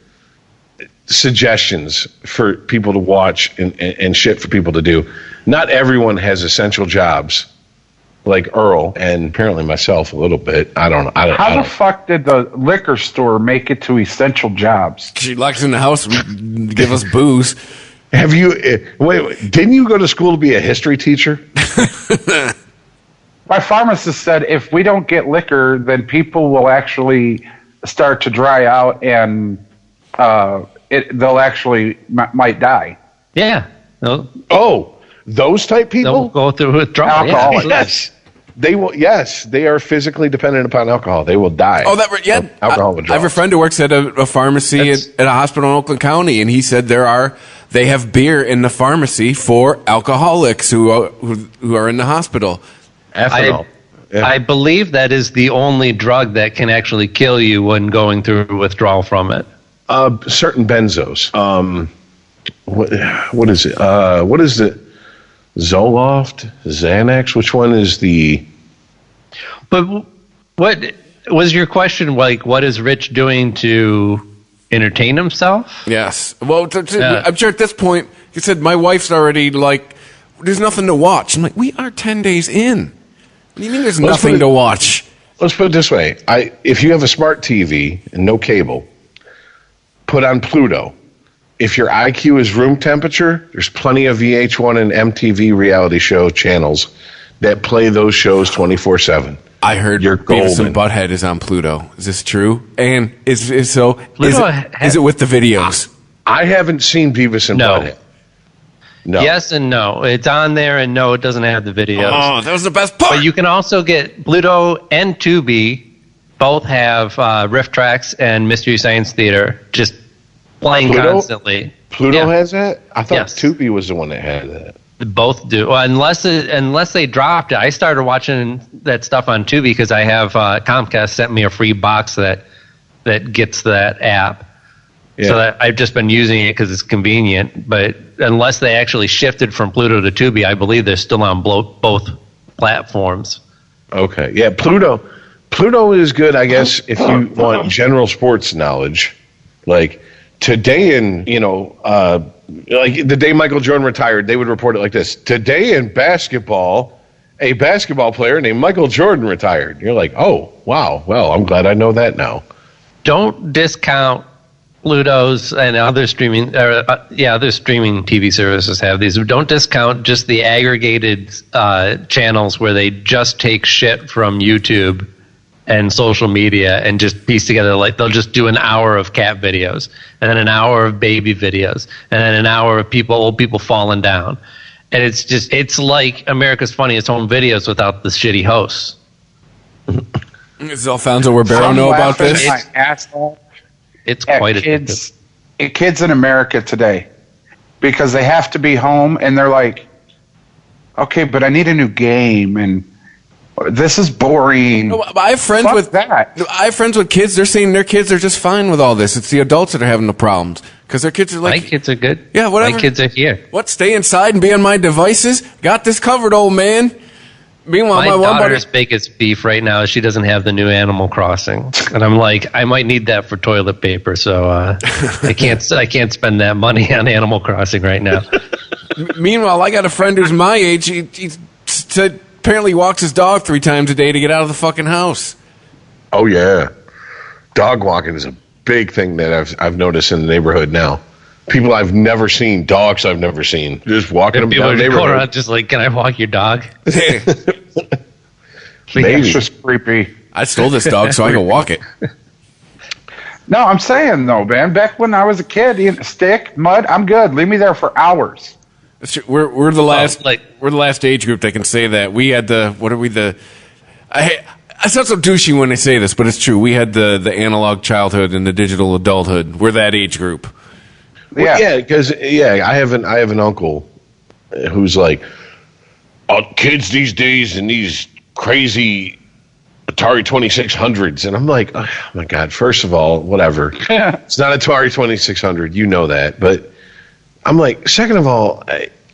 suggestions for people to watch and shit for people to do. Not everyone has essential jobs. Like Earl and apparently myself a little bit. I don't know. How the fuck did the liquor store make it to essential jobs? She locks in the house and give us booze. Have you? Wait, didn't you go to school to be a history teacher? My pharmacist said if we don't get liquor, then people will actually start to dry out and they'll actually might die. Yeah. Oh, those type people? They'll go through withdrawal. Alcohol. Yes. They will. Yes, they are physically dependent upon alcohol. They will die. Oh, alcohol withdrawal. I have a friend who works at a pharmacy at a hospital in Oakland County, and he said they have beer in the pharmacy for alcoholics who are in the hospital. Ethanol. I believe that is the only drug that can actually kill you when going through withdrawal from it. Certain benzos. What is it? What is it? Zoloft, Xanax. Which one is the? But What was your question? Like, what is Rich doing to entertain himself? Yes. Well, I'm sure at this point, you said, my wife's already like, there's nothing to watch. I'm like, we are 10 days in. What do you mean there's nothing to watch? Let's put it this way. If you have a smart TV and no cable, put on Pluto. If your IQ is room temperature, there's plenty of VH1 and MTV reality show channels that play those shows 24/7. I heard Beavis and Butthead is on Pluto. Is this true? And is it with the videos? I haven't seen Beavis and Butthead. No. Yes and no. It's on there, and no, it doesn't have the videos. Oh, that was the best part. But you can also get Pluto and Tubi. Both have Riff Tracks and Mystery Science Theater just playing constantly. Pluto has that? I thought Tubi was the one that had that. Both do. Well, unless they dropped it. I started watching that stuff on Tubi because I have Comcast sent me a free box that gets that app. Yeah. So that I've just been using it because it's convenient. But unless they actually shifted from Pluto to Tubi, I believe they're still on both platforms. Okay. Yeah, Pluto is good, I guess, if you want general sports knowledge. Like today like the day Michael Jordan retired, they would report it like this. Today in basketball, a basketball player named Michael Jordan retired. You're like, oh, wow. Well, I'm glad I know that now. Don't discount Pluto's and other streaming TV services have these. Don't discount just the aggregated channels where they just take shit from YouTube and social media and just piece together, like they'll just do an hour of cat videos and then an hour of baby videos and then an hour of old people falling down. And it's like America's Funniest Home Videos without the shitty hosts. Does Alfonso Ribeiro know about this? It's quite kids in America today, because they have to be home and they're like, okay, but I need a new game and this is boring. No, I have friends I have friends with kids. They're saying their kids are just fine with all this. It's the adults that are having the problems because their kids are like, my kids are good. Yeah, whatever. My kids are here. What? Stay inside and be on my devices? Got this covered, old man. Meanwhile, my daughter's biggest beef right now is she doesn't have the new Animal Crossing, and I'm like, I might need that for toilet paper, so I can't spend that money on Animal Crossing right now. Meanwhile, I got a friend who's my age. He said apparently walks his dog 3 times a day to get out of the fucking house. Oh yeah, dog walking is a big thing that I've noticed in the neighborhood now. People I've never seen, dogs I've never seen, just walking them down the neighborhood. Around just like, can I walk your dog? Maybe. It's just creepy. I stole this dog so I can walk it. No, I'm saying though, man. Back when I was a kid, stick, mud, I'm good. Leave me there for hours. We're the last we're the last age group that can say that. We had I sound so douchey when I say this, but it's true. We had the analog childhood and the digital adulthood. We're that age group. Yeah, because I have an uncle who's like, kids these days and these crazy Atari 2600s, and I'm like, oh my god! First of all, whatever. It's not Atari 2600, you know that. But I'm like, second of all,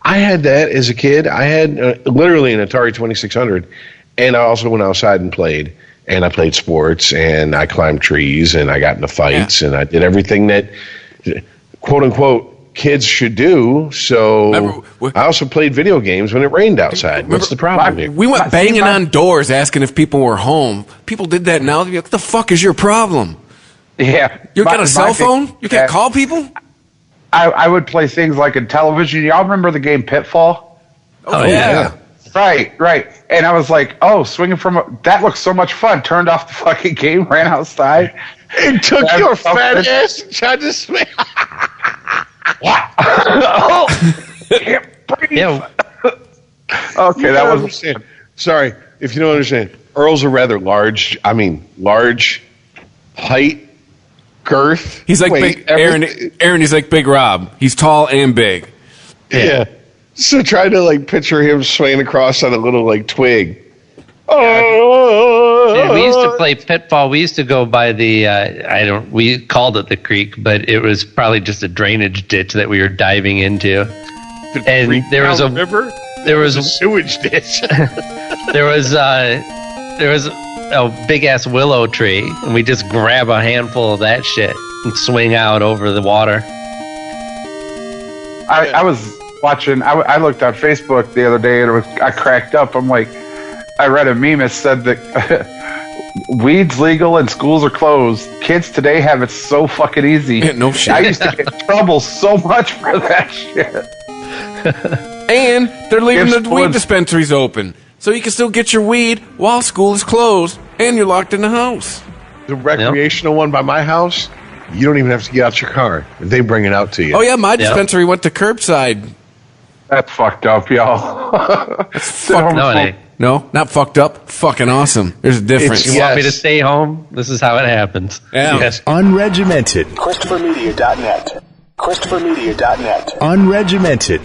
I had that as a kid. I had literally an Atari 2600, and I also went outside and played. And I played sports, and I climbed trees, and I got into fights, and I did everything that, quote unquote, kids should do. So I also played video games when it rained outside. What's the problem here? We went banging on doors asking if people were home. People did that now. They'd be like, what the fuck is your problem? Yeah. You got a cell phone? You can't call people? I would play things like in television. Y'all remember the game Pitfall? Oh yeah. Right. And I was like, swinging from that looks so much fun. Turned off the fucking game, ran outside. It took your fat ass and tried to swing. Can't breathe. Yeah. Okay, that was. Sorry, if you don't understand. Earl's a rather large height, girth. He's like big Aaron, he's like Big Rob. He's tall and big. Yeah. So try to picture him swaying across on a little twig. Yeah, we used to play Pitfall. We used to go by we called it the creek, but it was probably just a drainage ditch that we were diving into. And there was a river. There was a sewage ditch. there was a big ass willow tree, and we just grab a handful of that shit and swing out over the water. I was watching. I looked on Facebook the other day, and I cracked up. I'm like, I read a meme that said that weed's legal and schools are closed. Kids today have it so fucking easy. No shit. I used to get in trouble so much for that shit. And they're leaving If the weed someone's- dispensaries open, so you can still get your weed while school is closed, and you're locked in the house. The recreational one by my house, you don't even have to get out your car. They bring it out to you. Oh yeah, my dispensary went to curbside. That's fucked up, y'all. No, it ain't. No, not fucked up. Fucking awesome. There's a difference. You want me to stay home? This is how it happens. Yeah. Yes. Unregimented. ChristopherMedia.net. ChristopherMedia.net. Unregimented.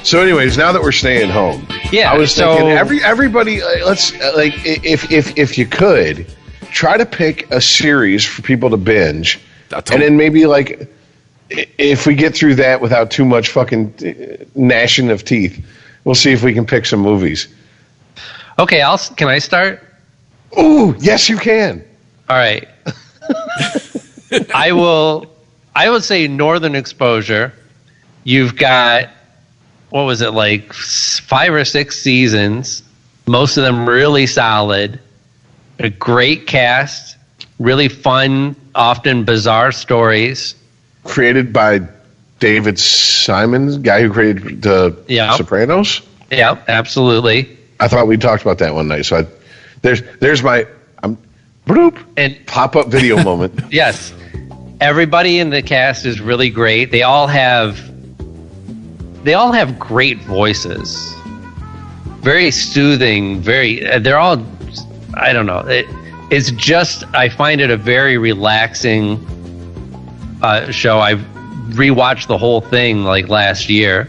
So, anyways, now that we're staying home, Yeah, I was so- thinking everybody let's like if you could try to pick a series for people to binge, and then maybe like if we get through that without too much fucking gnashing of teeth, we'll see if we can pick some movies. Okay, can I start? Ooh, yes, you can. All right. I would say Northern Exposure. You've got, what was it, like 5 or 6 seasons, most of them really solid, a great cast, really fun, often bizarre stories. Created by David Simons, guy who created the Sopranos. Yeah, absolutely. I thought we talked about that one night. So there's my bloop and pop-up video moment. Yes. Everybody in the cast is really great. They all have great voices. Very soothing, they're all, I don't know. It's just, I find it a very relaxing show. I've rewatched the whole thing like last year.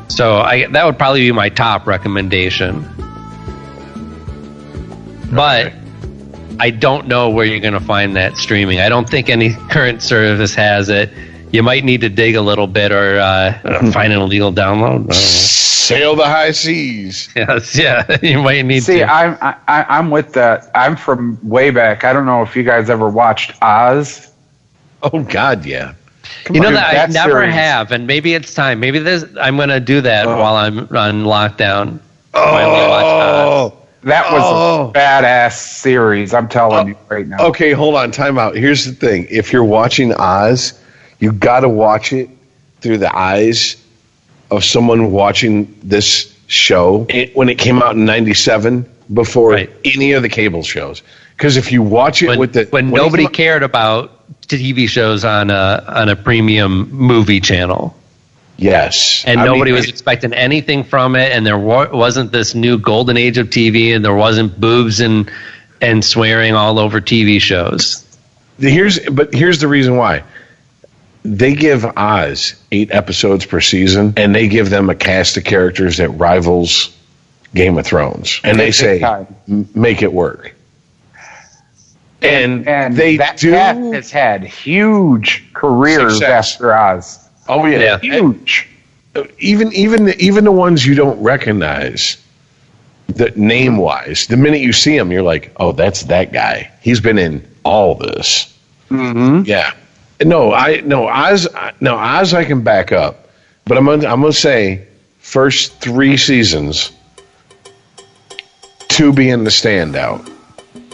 So that would probably be my top recommendation. But I don't know where you're going to find that streaming. I don't think any current service has it. You might need to dig a little bit or find an illegal download. I don't know. Sail the high seas. Yes, yeah, you might need See, to. I'm with that. I'm from way back. I don't know if you guys ever watched Oz. Oh God, yeah. You know Dude, that I that never series- have, and maybe it's time. Maybe I'm going to do that while I'm on lockdown. Oh, That was a badass series. I'm telling you right now. okay. Hold on. Time out. Here's the thing. If you're watching Oz, you got to watch it through the eyes of someone watching this show when it came out in '97 before any of the cable shows. Because if you watch it when nobody cared about TV shows on a premium movie channel. Yes. And nobody was expecting anything from it, and there wasn't this new golden age of TV, and there wasn't boobs and swearing all over TV shows. Here's the reason why. They give Oz 8 episodes per season, and they give them a cast of characters that rivals Game of Thrones. And they say, make it work. And they that do. cat has had huge careers Success. after Oz. Oh yeah, huge. Even the ones you don't recognize, name wise, the minute you see him, you're like, oh, that's that guy. He's been in all this. Mm-hmm. Yeah. Oz I can back up, but I'm gonna say first 3 seasons, 2 being the standout.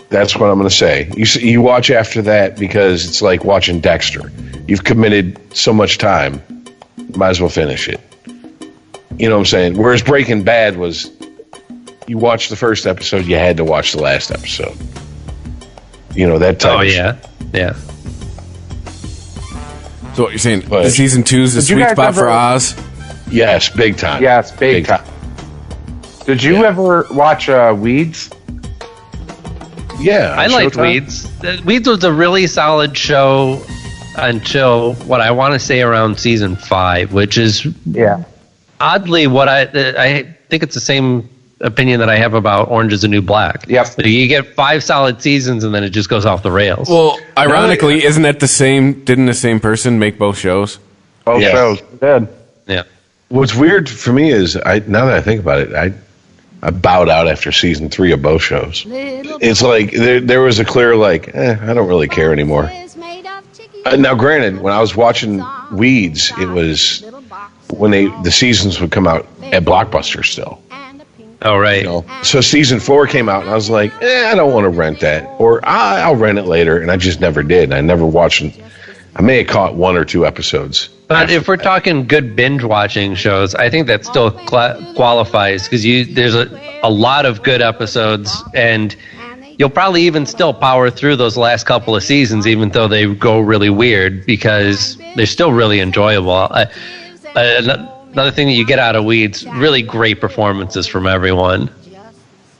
That's what I'm going to say. You watch after that because it's like watching Dexter. You've committed so much time, might as well finish it. You know what I'm saying? Whereas Breaking Bad was, you watched the first episode, you had to watch the last episode. You know, that type Oh, of yeah. Yeah. So what you're saying, But- season 2 is the Did you sweet guys spot for ever- Oz? Yes, big time. Yes, big time. Did you ever watch Weeds? Yeah. I liked Showtime. Weeds. Weeds was a really solid show until what I want to say around season 5, which is oddly what I think it's the same opinion that I have about Orange is the New Black. Yep. So you get 5 solid seasons and then it just goes off the rails. Well, ironically, isn't that the same? Didn't the same person make both shows? Both shows. Good. Yeah. What's weird for me is, now that I think about it, bowed out after season 3 of both shows. It's like there was a clear like, I don't really care anymore. Now, granted, when I was watching Weeds, it was when the seasons would come out at Blockbuster still. Oh, right. So season 4 came out, and I was like, I don't want to rent that, or I'll rent it later, and I just never did. I never watched it. I may have caught 1 or 2 episodes. But if we're talking good binge watching shows, I think that still qualifies because there's a lot of good episodes, and you'll probably even still power through those last couple of seasons, even though they go really weird, because they're still really enjoyable. Another thing that you get out of Weeds, really great performances from everyone.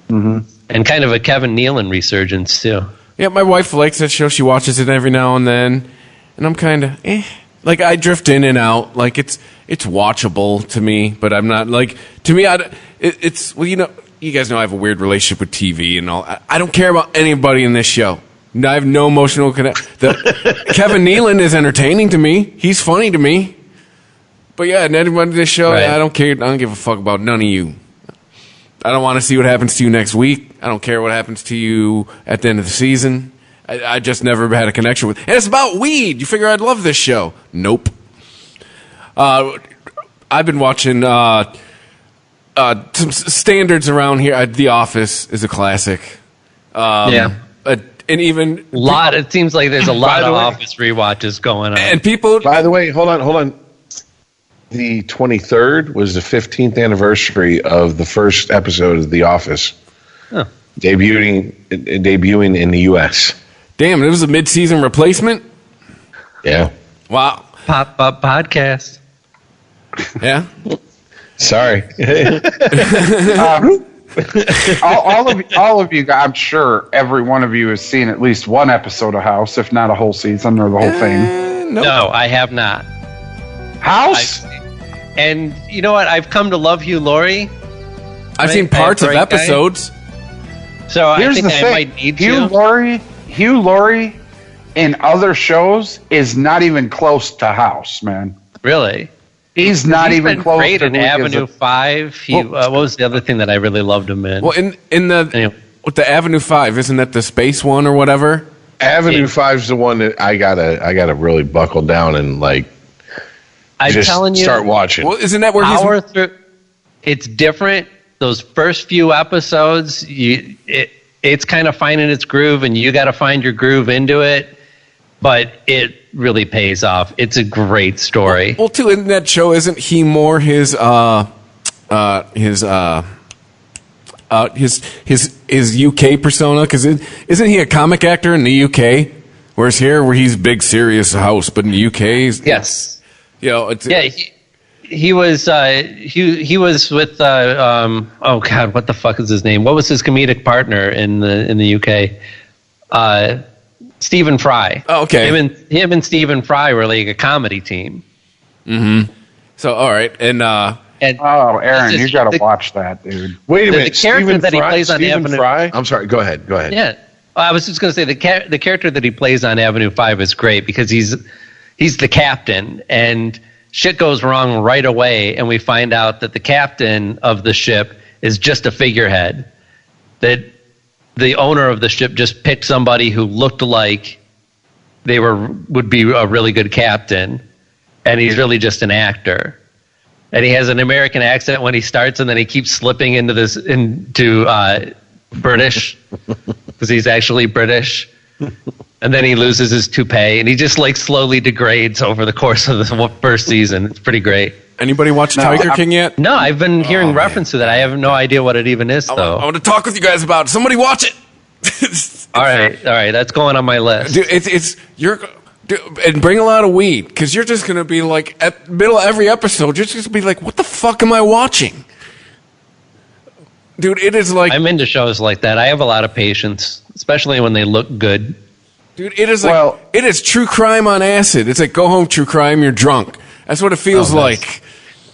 Mm-hmm. And kind of a Kevin Nealon resurgence, too. Yeah, my wife likes that show. She watches it every now and then. And I'm kind of, Like, I drift in and out. Like, it's watchable to me, but I'm not, like, to me, it's, well, you guys know I have a weird relationship with TV and all. I don't care about anybody in this show. I have no emotional connection. Kevin Nealon is entertaining to me. He's funny to me. But yeah, and everybody in this show, right. I don't care. I don't give a fuck about none of you. I don't want to see what happens to you next week. I don't care what happens to you at the end of the season. I just never had a connection with. And it's about weed. You figure I'd love this show? Nope. I've been watching some standards around here. The Office is a classic. And even it seems like there's a lot of Office rewatches going on. And people. By the way, hold on. The 23rd was the 15th anniversary of the first episode of The Office, debuting in the U.S. Damn, it was a mid-season replacement? Yeah. Wow. Pop-up podcast. Yeah? Sorry. all of you, I'm sure every one of you has seen at least one episode of House, if not a whole season or the whole thing. Nope. No, I have not. House? And you know what? I've come to love Hugh Laurie. I've seen parts of episodes. So here's I think I might need to. Hugh Laurie in other shows is not even close to House, man. Really? He's not even close great to in Avenue 5. What was the other thing that I really loved him in? Well, in the Avenue 5, isn't that the space one or whatever? Avenue 5's the one that I gotta really buckle down and like. I'm just telling you, start watching. Well, isn't that where it's different. Those first few episodes, it's kind of finding its groove, and you got to find your groove into it. But it really pays off. It's a great story. Well, too, in that show, isn't he more his UK persona? Because isn't he a comic actor in the UK? Whereas here, where he's big, serious House, but in the UK, yes. He was he was with oh god, what the fuck is his name? What was his comedic partner in the UK? Stephen Fry. Oh, okay. Him and Stephen Fry were like a comedy team. Mm-hmm. So all right, and Aaron, you got to watch that, dude. Wait a minute, the character Stephen that Fry, he plays on Avenue. Fry? I'm sorry. Go ahead. Yeah, I was just going to say the character that he plays on Avenue 5 is great because he's the captain, and shit goes wrong right away, and we find out that the captain of the ship is just a figurehead. That the owner of the ship just picked somebody who looked like would be a really good captain, and he's really just an actor. And he has an American accent when he starts, and then he keeps slipping into British because he's actually British. And then he loses his toupee, and he just like slowly degrades over the course of the first season. It's pretty great. Anybody watch Tiger King yet? No, I've been hearing reference to that. I have no idea what it even is, though. I want to talk with you guys about it. Somebody watch it. All right, that's going on my list. Dude, and bring a lot of weed, because you're just going to be like, at the middle of every episode, you're just going to be like, what the fuck am I watching? Dude, it is like... I'm into shows like that. I have a lot of patience, especially when they look good. Dude, it is it is true crime on acid. It's like, go home, true crime, you're drunk. That's what it feels like.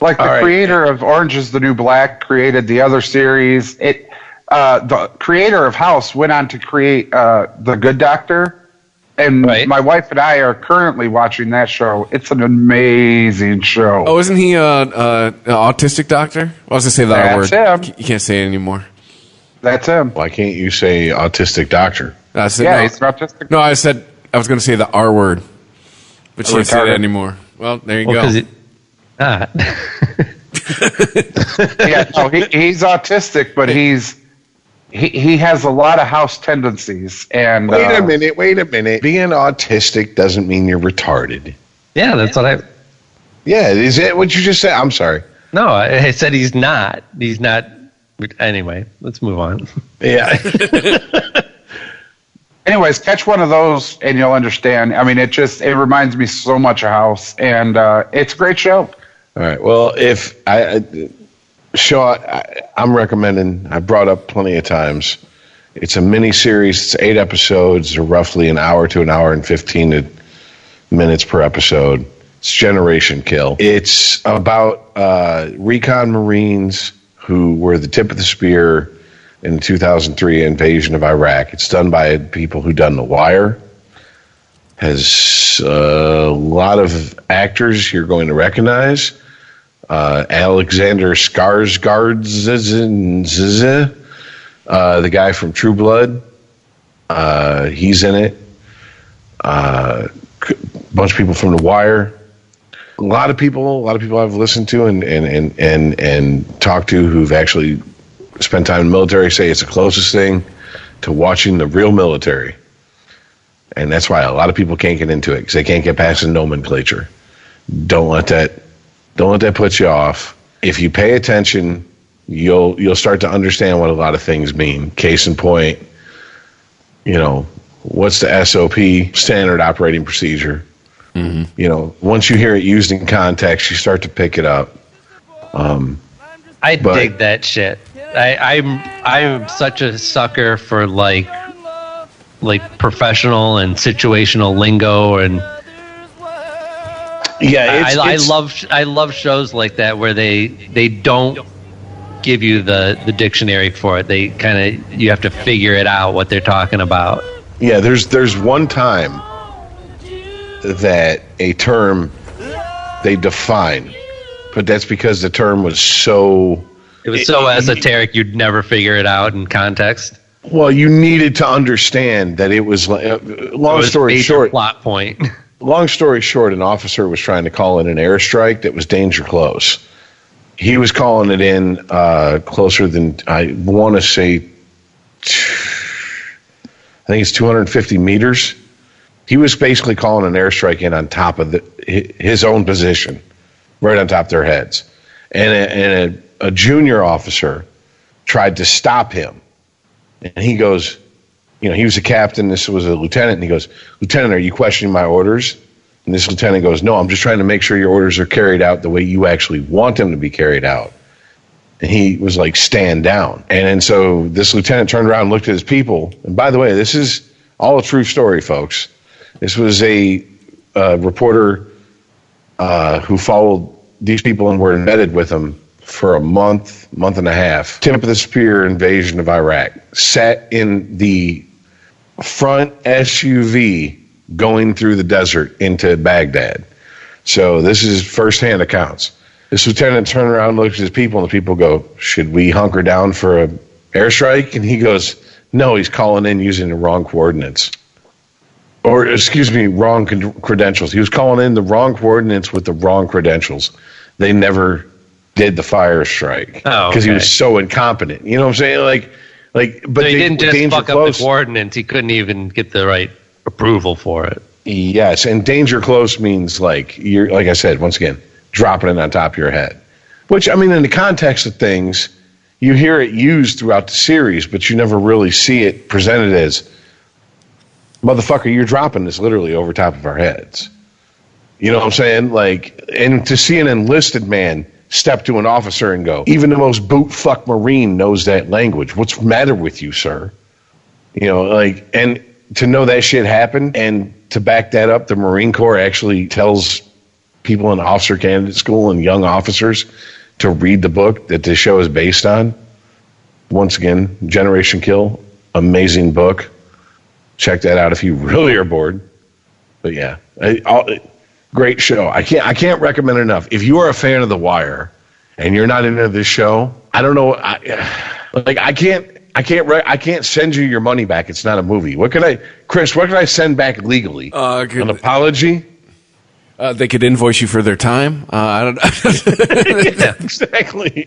Like the creator of Orange is the New Black created the other series. The creator of House went on to create The Good Doctor. And Right. my wife and I are currently watching that show. It's an amazing show. Oh, isn't he an autistic doctor? I was going to say that That's word. him. You can't say it anymore. That's him. Why can't you say autistic doctor? I said, Yeah, no. he's an autistic. No, I said I was going to say the R word, but you can't say Retarded. that anymore. Well, there you Well, go. Yeah, no, he's autistic, but he has a lot of house tendencies. And Wait a minute. Being autistic doesn't mean you're retarded. Yeah, that's what I. Yeah, is that what you just said? I'm sorry. No, I said he's not. He's not. Anyway, let's move on. Yeah. Anyways, catch one of those and you'll understand. I mean, it reminds me so much of House, and it's a great show. All right. Well, if I'm recommending. I brought up plenty of times. It's a mini series. It's 8 episodes. They're roughly an hour to an hour and 15 minutes per episode. It's Generation Kill. It's about recon Marines who were the tip of the spear in the 2003 invasion of Iraq. It's done by people who done The Wire. Has a lot of actors you're going to recognize. Alexander Skarsgård, the guy from True Blood, he's in it. A bunch of people from The Wire. A lot of people I've listened to and talked to who've actually spent time in the military say it's the closest thing to watching the real military. And that's why a lot of people can't get into it because they can't get past the nomenclature. Don't let that put you off. If you pay attention, you'll start to understand what a lot of things mean. Case in point, what's the SOP, standard operating procedure? Mm-hmm. Once you hear it used in context, you start to pick it up. I dig that shit. I'm such a sucker for like professional and situational lingo, and yeah, I love shows like that where they don't give you the dictionary for it. They kind of, you have to figure it out what they're talking about. Yeah, there's one time that a term they define, but that's because the term was so... It was so esoteric you'd never figure it out in context. Well, you needed to understand that it was... long story short... plot point. Long story short, an officer was trying to call in an airstrike that was danger close. He was calling it in closer than, I want to say, I think it's 250 meters. He was basically calling an airstrike in on top of his own position, right on top of their heads. And a junior officer tried to stop him. And he goes, he was a captain, this was a lieutenant, and he goes, "Lieutenant, are you questioning my orders?" And this lieutenant goes, "No, I'm just trying to make sure your orders are carried out the way you actually want them to be carried out." And he was like, "Stand down." And so this lieutenant turned around and looked at his people. And by the way, this is all a true story, folks. This was a reporter who followed these people and were embedded with them for a month and a half. Tip of the spear invasion of Iraq. Sat in the front SUV going through the desert into Baghdad. So this is firsthand accounts. This lieutenant turned around and looked at his people, and the people go, "Should we hunker down for an airstrike?" And he goes, "No, he's calling in using the wrong coordinates." Or, excuse me, wrong credentials. He was calling in the wrong coordinates with the wrong credentials. They never did the fire strike because he was so incompetent. You know what I'm saying? But so he didn't just danger fuck close. up the coordinates. He couldn't even get the right approval for it. Yes, and danger close means you're, like I said, once again, dropping it on top of your head. Which, I mean, in the context of things, you hear it used throughout the series, but you never really see it presented as, "Motherfucker, you're dropping this literally over top of our heads." You know what I'm saying? And to see an enlisted man step to an officer and go, "Even the most boot fuck Marine knows that language. What's the matter with you, sir?" And to know that shit happened, and to back that up, the Marine Corps actually tells people in officer candidate school and young officers to read the book that this show is based on. Once again, Generation Kill, amazing book. check that out if you really are bored. But yeah, great show. I can't recommend it enough. If you are a fan of The Wire and you're not into this show, I don't know. I can't send you your money back. It's not a movie. Chris? What can I send back legally? An apology? They could invoice you for their time. I don't know. Yeah, exactly.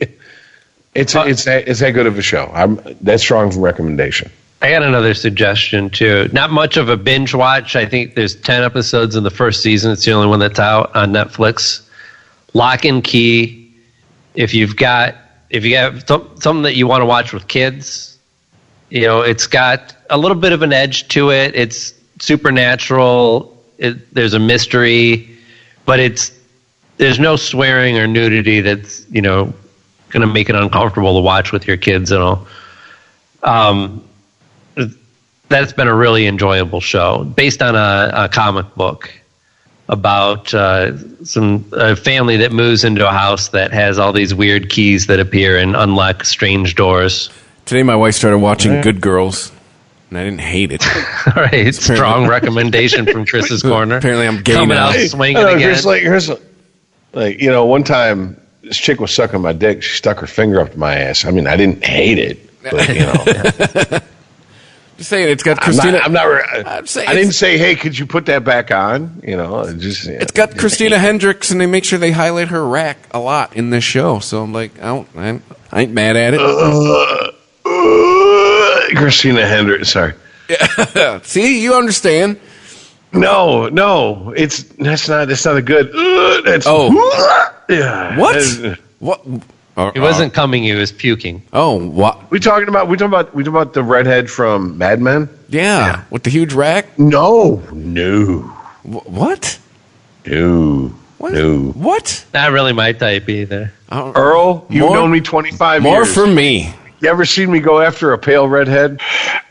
It's that good of a show. That's strong recommendation. I got another suggestion, too. Not much of a binge watch. I think there's 10 episodes in the first season. It's the only one that's out on Netflix. Lock and Key. If you got something that you want to watch with kids, it's got a little bit of an edge to it. It's supernatural. There's a mystery, but there's no swearing or nudity that's, going to make it uncomfortable to watch with your kids and all. That's been a really enjoyable show, based on a comic book about a family that moves into a house that has all these weird keys that appear and unlock strange doors. Today my wife started watching Good Girls, and I didn't hate it. All right, strong recommendation from Chris's Corner. Apparently I'm gay coming now. out swinging again. Here's one time this chick was sucking my dick. She stuck her finger up my ass. I mean, I didn't hate it, but Just saying, it's got Christina. I didn't say, hey, could you put that back on? It's got Christina Hendricks, and they make sure they highlight her rack a lot in this show. So I'm like, I ain't mad at it. Christina Hendricks, sorry. See, you understand. No, that's not a good. Yeah. What? It wasn't coming. He was puking. Oh, what? We talking about the redhead from Mad Men? Yeah, with the huge rack. No. What? No. What? No. What? Not really my type either. Earl, you've known me 25 years. More for me. You ever seen me go after a pale redhead?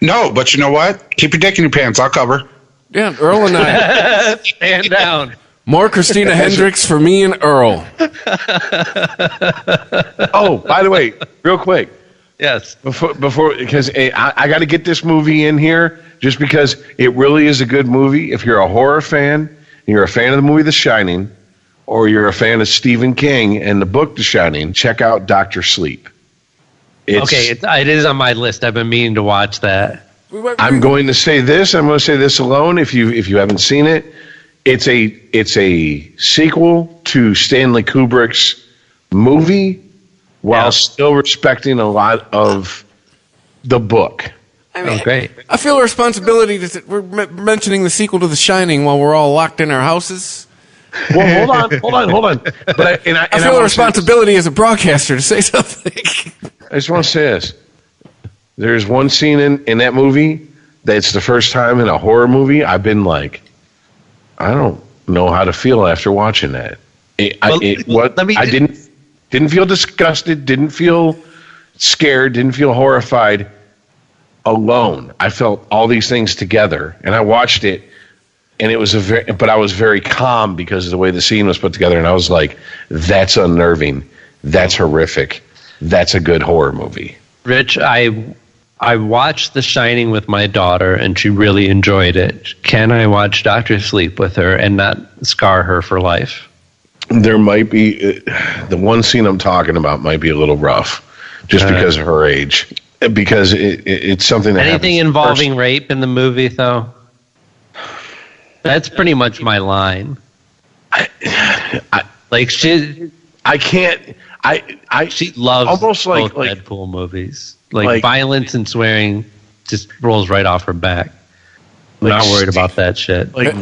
No, but you know what? Keep your dick in your pants. I'll cover. Yeah, Earl and I. Stand down. More Christina Hendricks for me and Earl. Oh, by the way, real quick. Yes. Before because I got to get this movie in here just because it really is a good movie. If you're a horror fan, and you're a fan of the movie The Shining, or you're a fan of Stephen King and the book The Shining, check out Dr. Sleep. It is on my list. I've been meaning to watch that. I'm going to say this. I'm going to say this alone. If you haven't seen it, it's a sequel to Stanley Kubrick's movie, while still respecting a lot of the book. I mean, great. I feel a responsibility we're mentioning the sequel to The Shining while we're all locked in our houses. Well, hold on. But I feel a responsibility as a broadcaster to say something. I just want to say this. There's one scene in that movie that's the first time in a horror movie I've been like, I don't know how to feel after watching that. I didn't feel disgusted, didn't feel scared, didn't feel horrified alone. I felt all these things together, and I watched it, and it was but I was very calm because of the way the scene was put together, and I was like, that's unnerving, that's horrific, that's a good horror movie. Rich, I watched The Shining with my daughter, and she really enjoyed it. Can I watch Dr. Sleep with her and not scar her for life? There might be the one scene I'm talking about might be a little rough, just because of her age. Because it's something that anything involving rape in the movie, though. That's pretty much my line. She loves almost both Deadpool movies. Like violence and swearing just rolls right off her back. I'm not worried about that shit. Like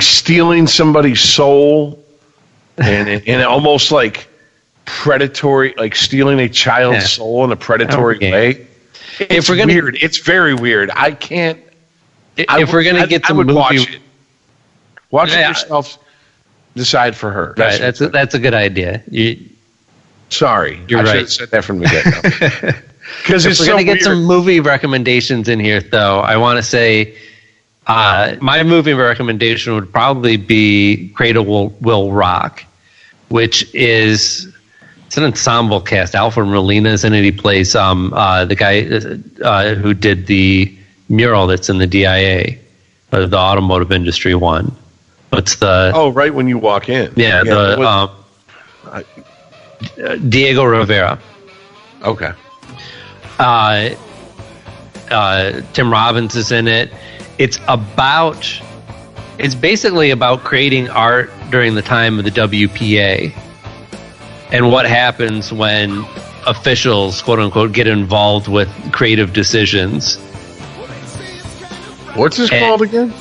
stealing somebody's soul, and almost like predatory, like stealing a child's soul in a predatory way. It's weird. It's very weird. I can't. If we're gonna get the movie, watch it. Watch it yourself. Decide for her. Right. That's a good idea. Sorry, you're right. I should have said that from the get-go. Because if we're going to get some movie recommendations in here, though, I want to say my movie recommendation would probably be Cradle Will Rock, which it's an ensemble cast. Alfred Molina's in it. He plays the guy who did the mural that's in the DIA, the automotive industry one. What's the? Oh, right when you walk in. Yeah, Diego Rivera. Okay. Tim Robbins is in it. It's basically about creating art during the time of the WPA and what happens when officials, quote unquote, get involved with creative decisions. What's this called again?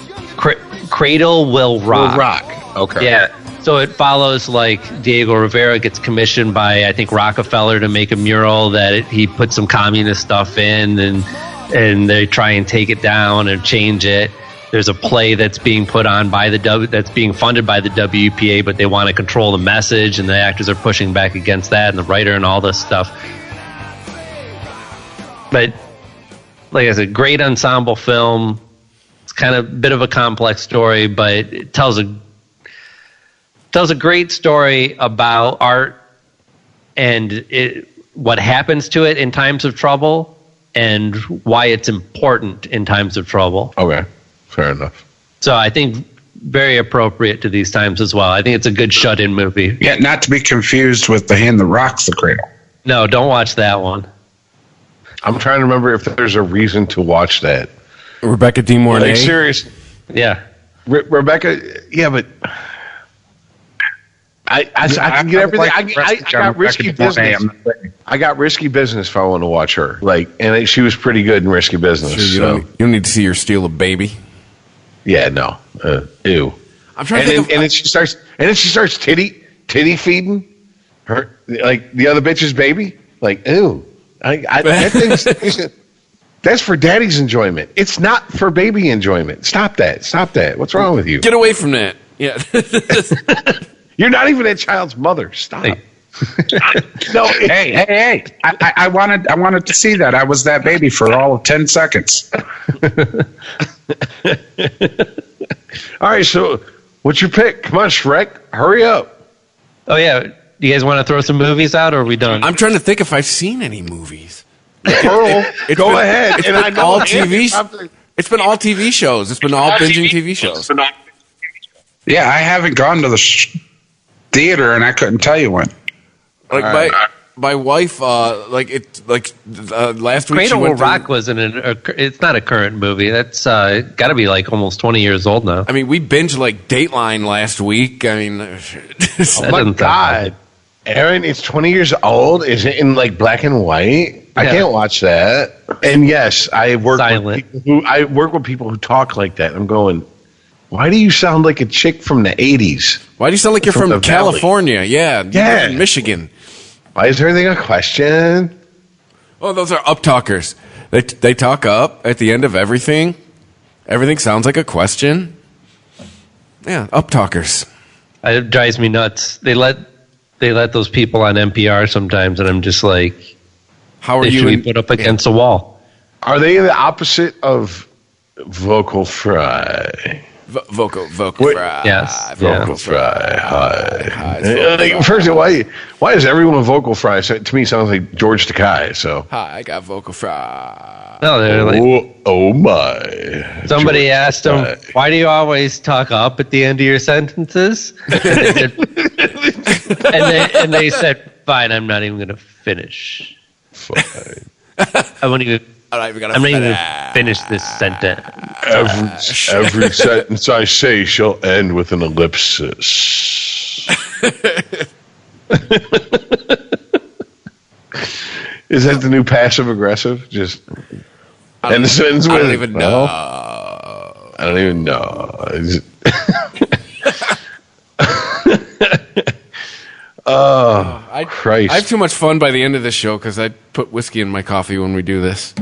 Cradle Will Rock. Will Rock. Okay. Yeah. So it follows like Diego Rivera gets commissioned by, I think, Rockefeller to make a mural that he put some communist stuff in, and they try and take it down and change it. There's a play that's being put on by that's being funded by the WPA, but they want to control the message, and the actors are pushing back against that, and the writer and all this stuff. But like I said, great ensemble film. It's kind of a bit of a complex story, but it tells a great story about art and what happens to it in times of trouble and why it's important in times of trouble. Okay, fair enough. So I think very appropriate to these times as well. I think it's a good shut-in movie. Yeah, not to be confused with The Hand That Rocks the Cradle. No, don't watch that one. I'm trying to remember if there's a reason to watch that. Rebecca De Mornay. Like, serious. Yeah. Rebecca, yeah, but I can get everything. I got Risky Business. I got Risky Business if I want to watch her. And she was pretty good in Risky Business. Sure, you don't need to see her steal a baby. Yeah, no. Ew. I'm trying to think and then she starts titty feeding her, like the other bitch's baby. Like, ew. That thing's, that's for daddy's enjoyment. It's not for baby enjoyment. Stop that. What's wrong with you? Get away from that. Yeah. You're not even that child's mother. Stop. Hey. No. Hey. I wanted to see that. I was that baby for all of 10 seconds. All right, so what's your pick? Come on, Shrek. Hurry up. Oh, yeah. Do you guys want to throw some movies out, or are we done? I'm trying to think if I've seen any movies. Pearl, go ahead. It's been all TV. It's been all TV shows. It's been all binging TV shows. Yeah, I haven't gone to the theater, and I couldn't tell you when. Like my wife, last week. Cradle Will Rock wasn't it's not a current movie. That's got to be like almost 20 years old now. I mean, we binged like Dateline last week. I mean, oh my God, Aaron, it's 20 years old. Is it in like black and white? I can't watch that. And yes, I work with people who talk like that. I'm going, why do you sound like a chick from the 80s? Why do you sound like you're from California? Yeah, in Michigan. Why is everything a question? Oh, those are uptalkers. They talk up at the end of everything. Everything sounds like a question. Yeah, uptalkers. It drives me nuts. They let those people on NPR sometimes, and I'm just like, how are you put up against a wall? Are they the opposite of vocal fry? Vocal fry. Yes. Vocal fry. Hi. First of all, why is everyone vocal fry? To me, sounds like George Takei. So hi, I got vocal fry. No, they're like, oh my. Somebody asked them, why do you always talk up at the end of your sentences? And they said, fine, I'm not even going to finish. Fine. I'm not even going to finish this sentence. Every sentence I say shall end with an ellipsis. Is that the new passive aggressive? Just end the sentence with. I don't even know. I don't even know. Christ. I have too much fun by the end of this show because I put whiskey in my coffee when we do this.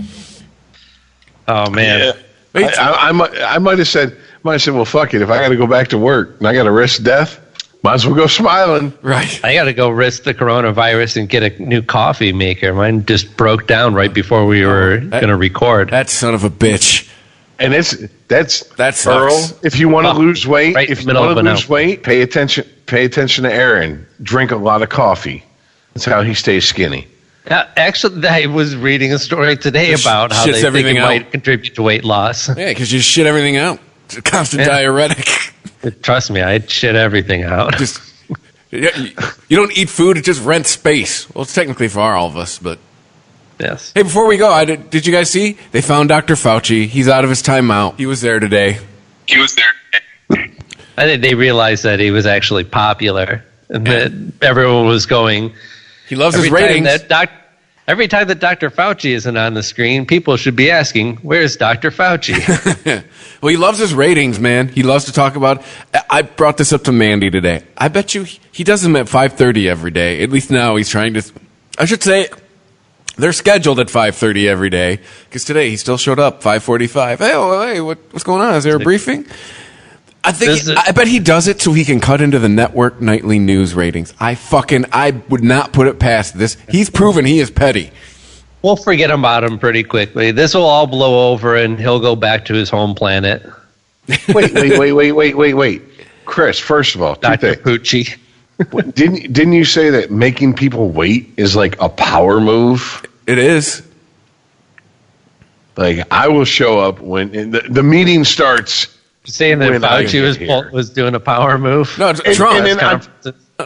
Oh, man. Yeah. I might have said, well, fuck it. If I got to go back to work and I got to risk death, might as well go smiling. Right. I got to go risk the coronavirus and get a new coffee maker. Mine just broke down right before we were going to record. That son of a bitch. And that's Earl. If you want to lose weight, pay attention to Aaron. Drink a lot of coffee. That's how he stays skinny. Actually, I was reading a story today about how shits they think everything it out. might contribute to weight loss. Yeah, because you shit everything out. It's a constant diuretic. Trust me, I'd shit everything out. Just you don't eat food; it just rents space. Well, it's technically for all of us, but Yes. hey, before we go, did you guys see they found Dr. Fauci? He's out of his timeout. He was there today. I think they realized that he was actually popular and that everyone was going. He loves his Every time ratings. every time that Dr. Fauci isn't on the screen, people should be asking, "Where's Dr. Fauci?" Well, he loves his ratings, man. He loves to talk about. I brought this up to Mandy today. I bet you he does them at 5:30 every day. At least now he's trying to. I should say they're scheduled at 5:30 every day because today he still showed up 5:45. Hey, what's going on? Is there a briefing? I bet he does it so he can cut into the network nightly news ratings. I would not put it past this. He's proven he is petty. We'll forget about him pretty quickly. This will all blow over, and he'll go back to his home planet. Wait. Chris, first of all, Dr. Pucci. didn't you say that making people wait is like a power move? It is. Like, I will show up when the meeting starts. Saying that When I Fauci get was here. was doing a power move. No, Trump. and then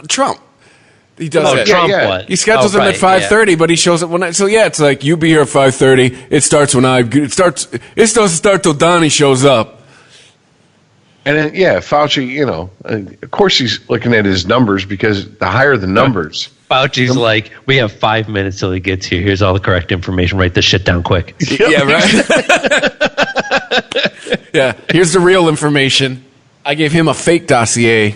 Trump. He does Oh, that. Trump yeah. what? He schedules Oh, him at right, 5:30, but he shows up when. So yeah, it's like you be here at 5:30. It starts when It doesn't start till Donnie shows up. And then, Fauci, of course he's looking at his numbers because the higher the numbers. Fauci's like, we have 5 minutes till he gets here. Here's all the correct information. Write this shit down quick. Yeah, right. Yeah, here's the real information. I gave him a fake dossier.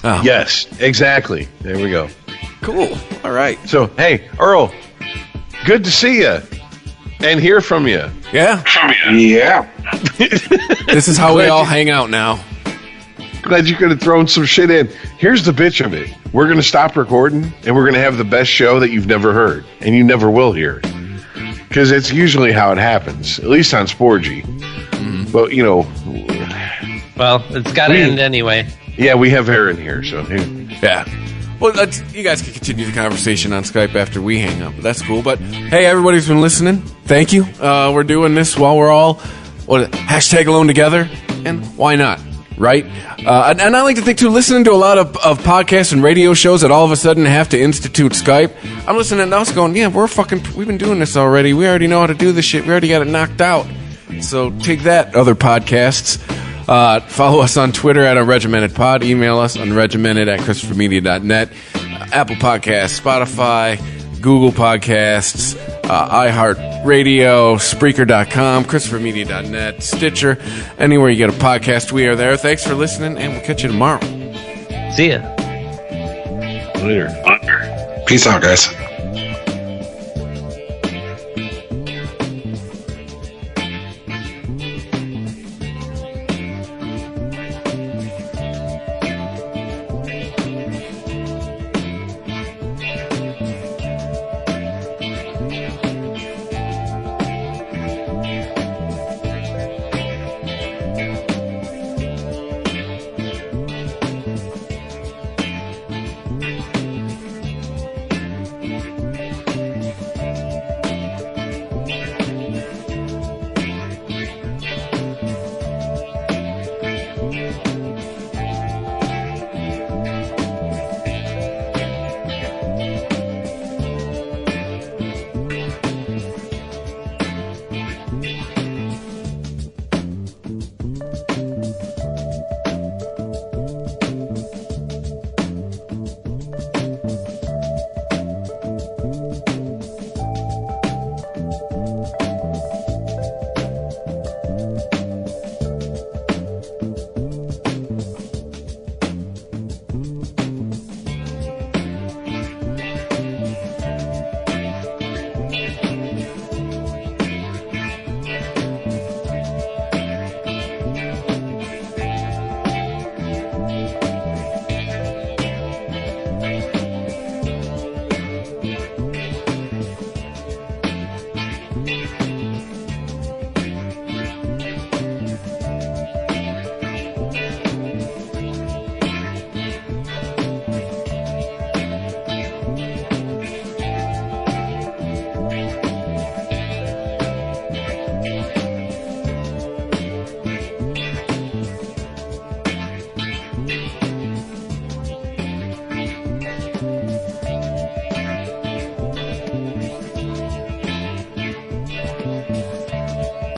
Oh. Yes, exactly. There we go. Cool. All right. So, hey, Earl, good to see you and hear from you. Yeah. Yeah. This is how we all hang out now. Glad you could have thrown some shit in. Here's the bitch of it. We're going to stop recording, and we're going to have the best show that you've never heard, and you never will hear. Because it's usually how it happens, at least on Sporgy. But, Well, it's got to end anyway. yeah, we have hair in here, so Yeah. Well, you guys can continue the conversation on Skype after we hang up. That's cool. But hey, everybody who's been listening, thank you. We're doing this while we're all hashtag alone together, and why not? Right? And I like to think, too, listening to a lot of podcasts and radio shows that all of a sudden have to institute Skype. I'm listening to us going, yeah, we've been doing this already. We already know how to do this shit. We already got it knocked out. So take that, other podcasts. Follow us on Twitter at unregimentedpod. Email us unregimented@christophermedia.net. Apple Podcasts, Spotify, Google Podcasts, iHeartRadio, Spreaker.com, ChristopherMedia.net, Stitcher, anywhere you get a podcast, we are there. Thanks for listening, and we'll catch you tomorrow. See ya. later. Peace out, guys.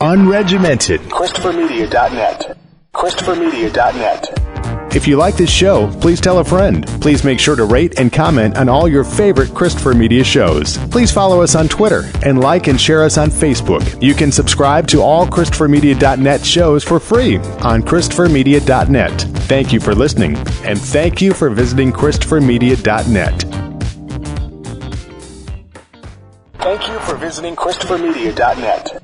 unregimented. ChristopherMedia.net. ChristopherMedia.net. If you like this show, please tell a friend. Please make sure to rate and comment on all your favorite Christopher Media shows. Please follow us on Twitter and like and share us on Facebook. You can subscribe to all ChristopherMedia.net shows for free on ChristopherMedia.net. Thank you for listening, and thank you for visiting ChristopherMedia.net. Thank you for visiting ChristopherMedia.net.